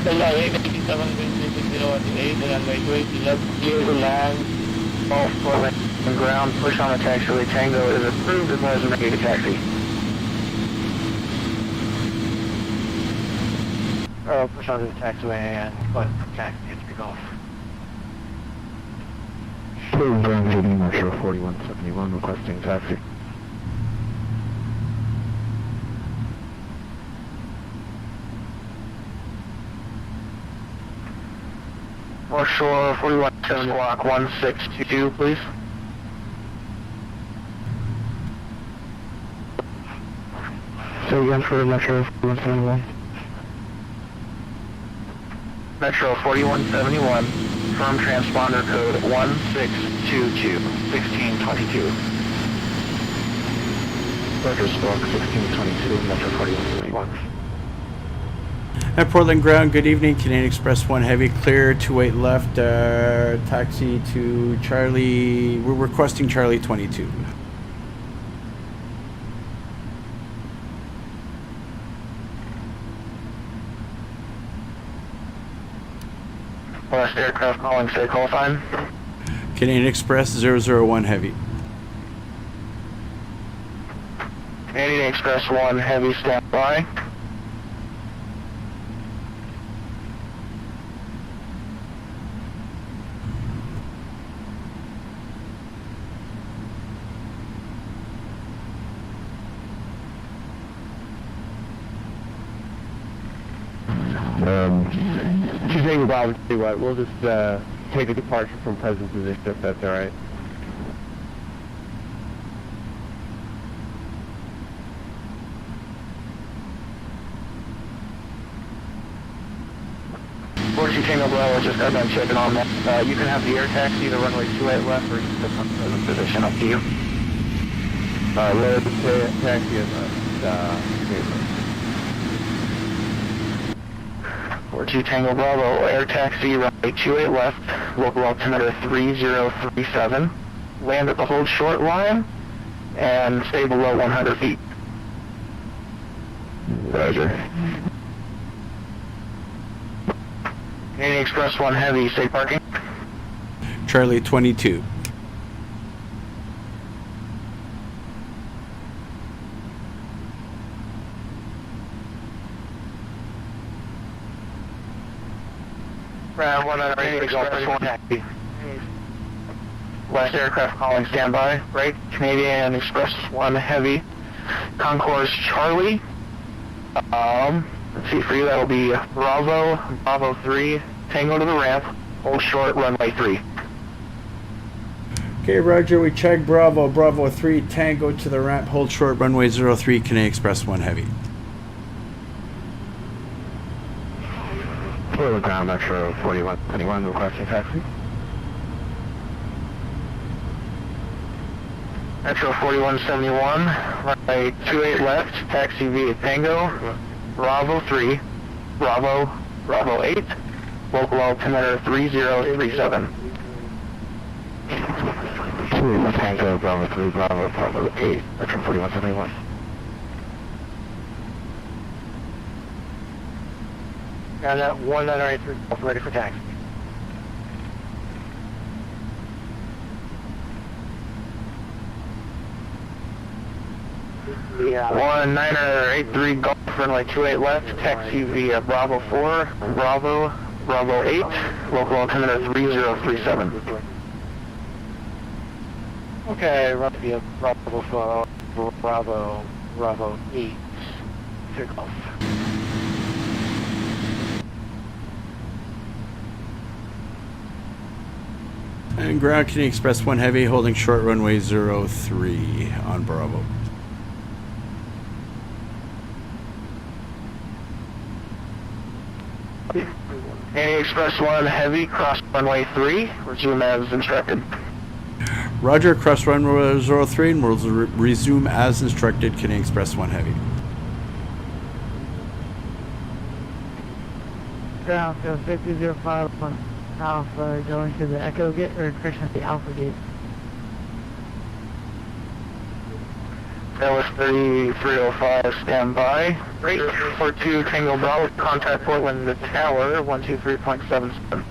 Delta 887, wind 3608, runway 28 left, clear to land. Off Portland and ground, push on the taxiway. Tango is approved as well as a negative taxi. Push onto the taxiway and taxi to take off. Metro 4171 requesting taxi. North Shore 417 block 1622, please. Say again for Metro 4171. Metro 4171, firm transponder code 1622, 1622. Roger, Spark 1622, Metro 4171. At Portland ground, good evening. Canadian Express 1 heavy, clear 28 left, taxi to Charlie. We're requesting Charlie 22. Last aircraft calling, say call sign. Canadian Express 001 heavy. Canadian Express 1 heavy, stand by. Tuesday, Bob, tell you what, we'll just take a departure from present position if that's alright. Tango Bravo, just got done checking on that. You can have the air taxi to runway 28 left or you can put some present position, up to you. Let the taxi is 42 Tango Bravo, air taxi, runway 28 left, local altimeter 3037, land at the hold short line, and stay below 100 feet. Roger. Canadian Express 1 heavy, safe parking. Charlie 22. Round 1 on Canadian Express 1 taxi. Last aircraft calling standby. Right, Canadian Express 1 heavy. Concourse Charlie. Let's see, for you that'll be Bravo 3, Tango to the ramp, hold short, runway 3. Okay, Roger, we check Bravo. Bravo 3, Tango to the ramp. Hold short, runway 03, Canadian Express 1 Heavy. For the ground, Metro 4121, requesting taxi. Metro 4171, runway 28 left, taxi via Tango, Bravo 3, Bravo 8, local altimeter 3037. Tango, Bravo 3, Bravo 8, Metro 4171. And that 1983 ready for taxi. Yeah. 1983 Golf runway 28 left, taxi via Bravo 4, Bravo 8, local altimeter 3037. Okay, run via Bravo 4, Bravo 8, to Golf. And ground Canadian Express 1 Heavy, holding short runway 03 on Bravo. Canadian Express 1 Heavy, cross runway 3, resume as instructed. Roger, cross runway 03 and we'll resume as instructed, Canadian Express 1 Heavy. Ground field 5051 Alpha going to the Echo Gate or correction at the Alpha Gate. That was 3305, stand by. Rate 42 Tango Bravo, contact Portland, the tower, 123.77.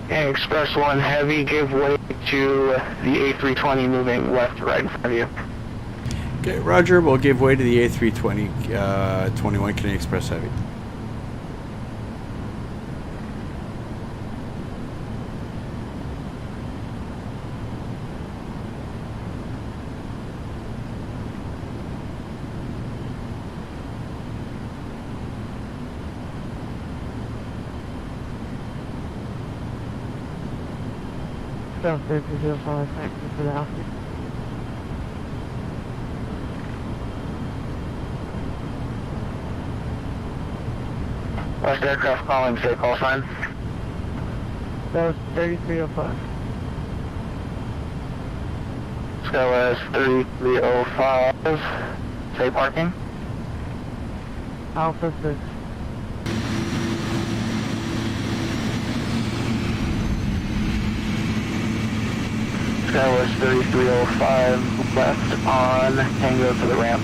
And Express 1 Heavy, give way to the A320 moving left to right in front of you. Okay, Roger, we'll give way to the A320, 21 Canadian Express Heavy. Ground 5005, thank you for the Alpha. West aircraft calling, say call sign. That was 3305. That was 3305, say parking. Alpha 6. That was 3305 left on Tango to the ramp.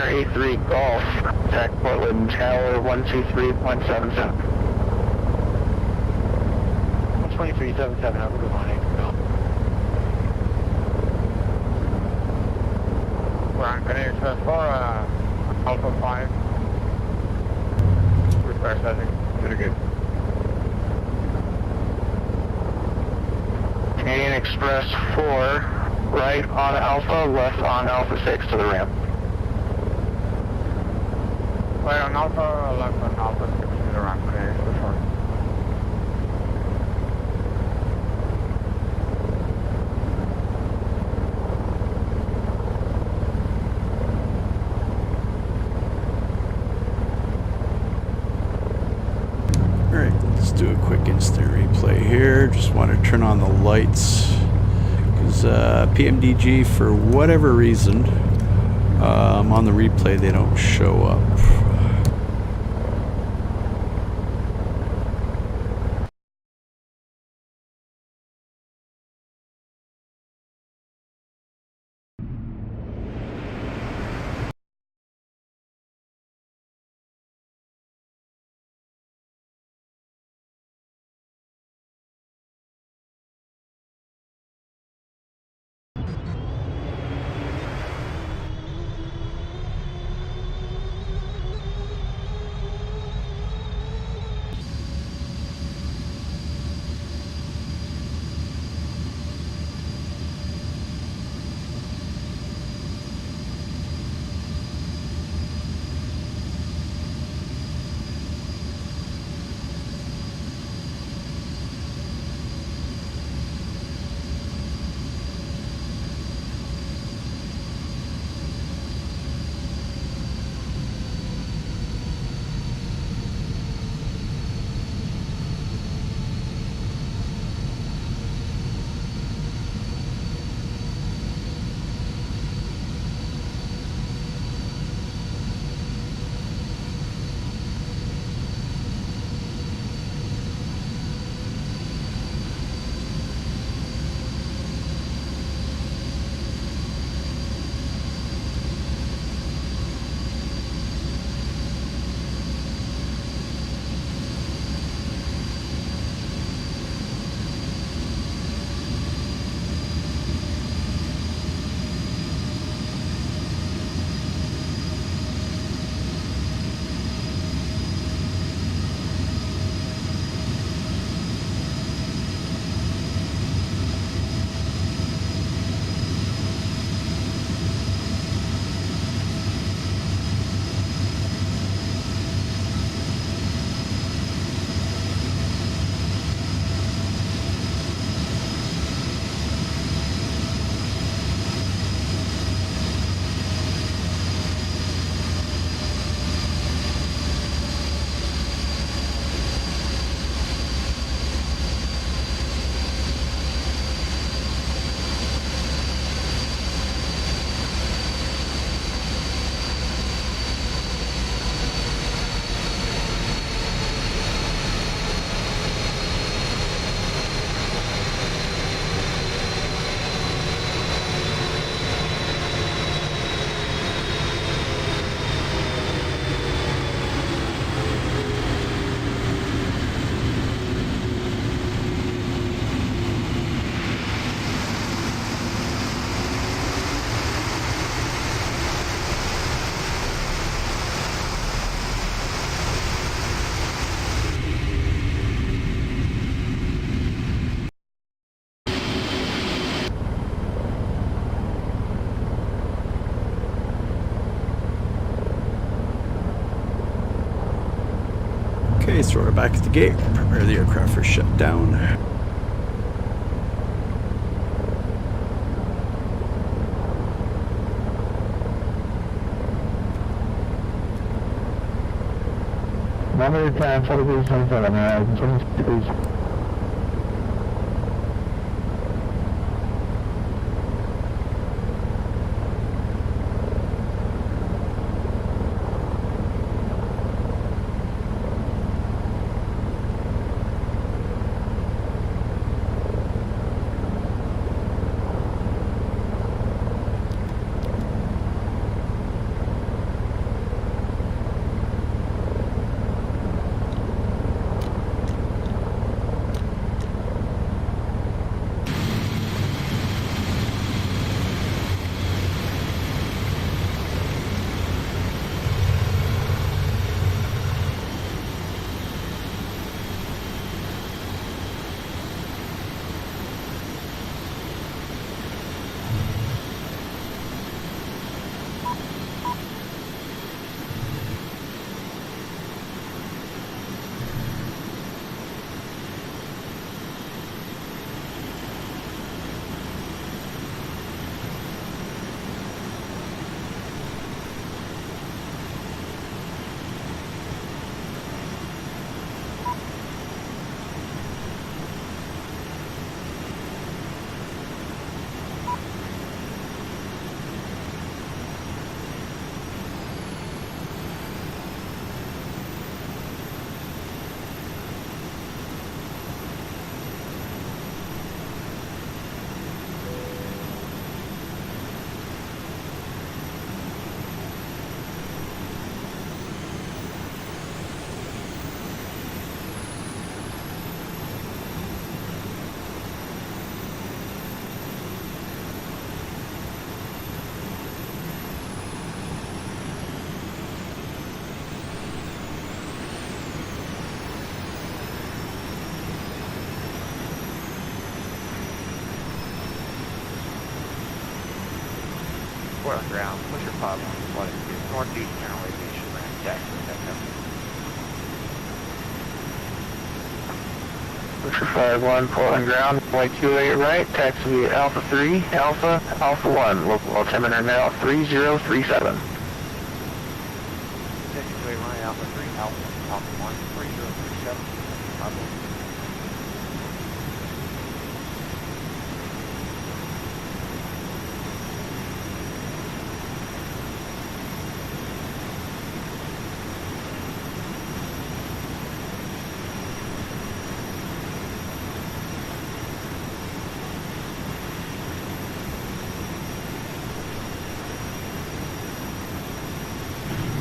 A3 Golf, contact Portland Tower 123.77. 123.77, have a good morning. We're on Canadian Express 4, Alpha 5. Request setting. Pretty good. Canadian Express 4, right on Alpha, left on Alpha 6 to the ramp. Right on Alpha, left on Alpha 6 to the ramp, Canadian Express 4. do a quick instant replay here. Just want to turn on the lights because PMDG, for whatever reason, on the replay they don't show up. Okay, so we're back at the gate. Prepare the aircraft for shutdown. Number time, 4377, please. Portland ground, push your 5 on flight to Northeast General Aviation Land, taxi, Push 51, Portland ground, flight 28 right, taxi Alpha 3, Alpha, Alpha 1, local altimeter now 3037. Taxiway right, Alpha 3, Alpha, Alpha 1, 3037.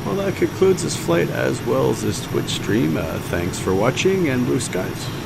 Well, that concludes this flight as well as this Twitch stream. Thanks for watching, and blue skies.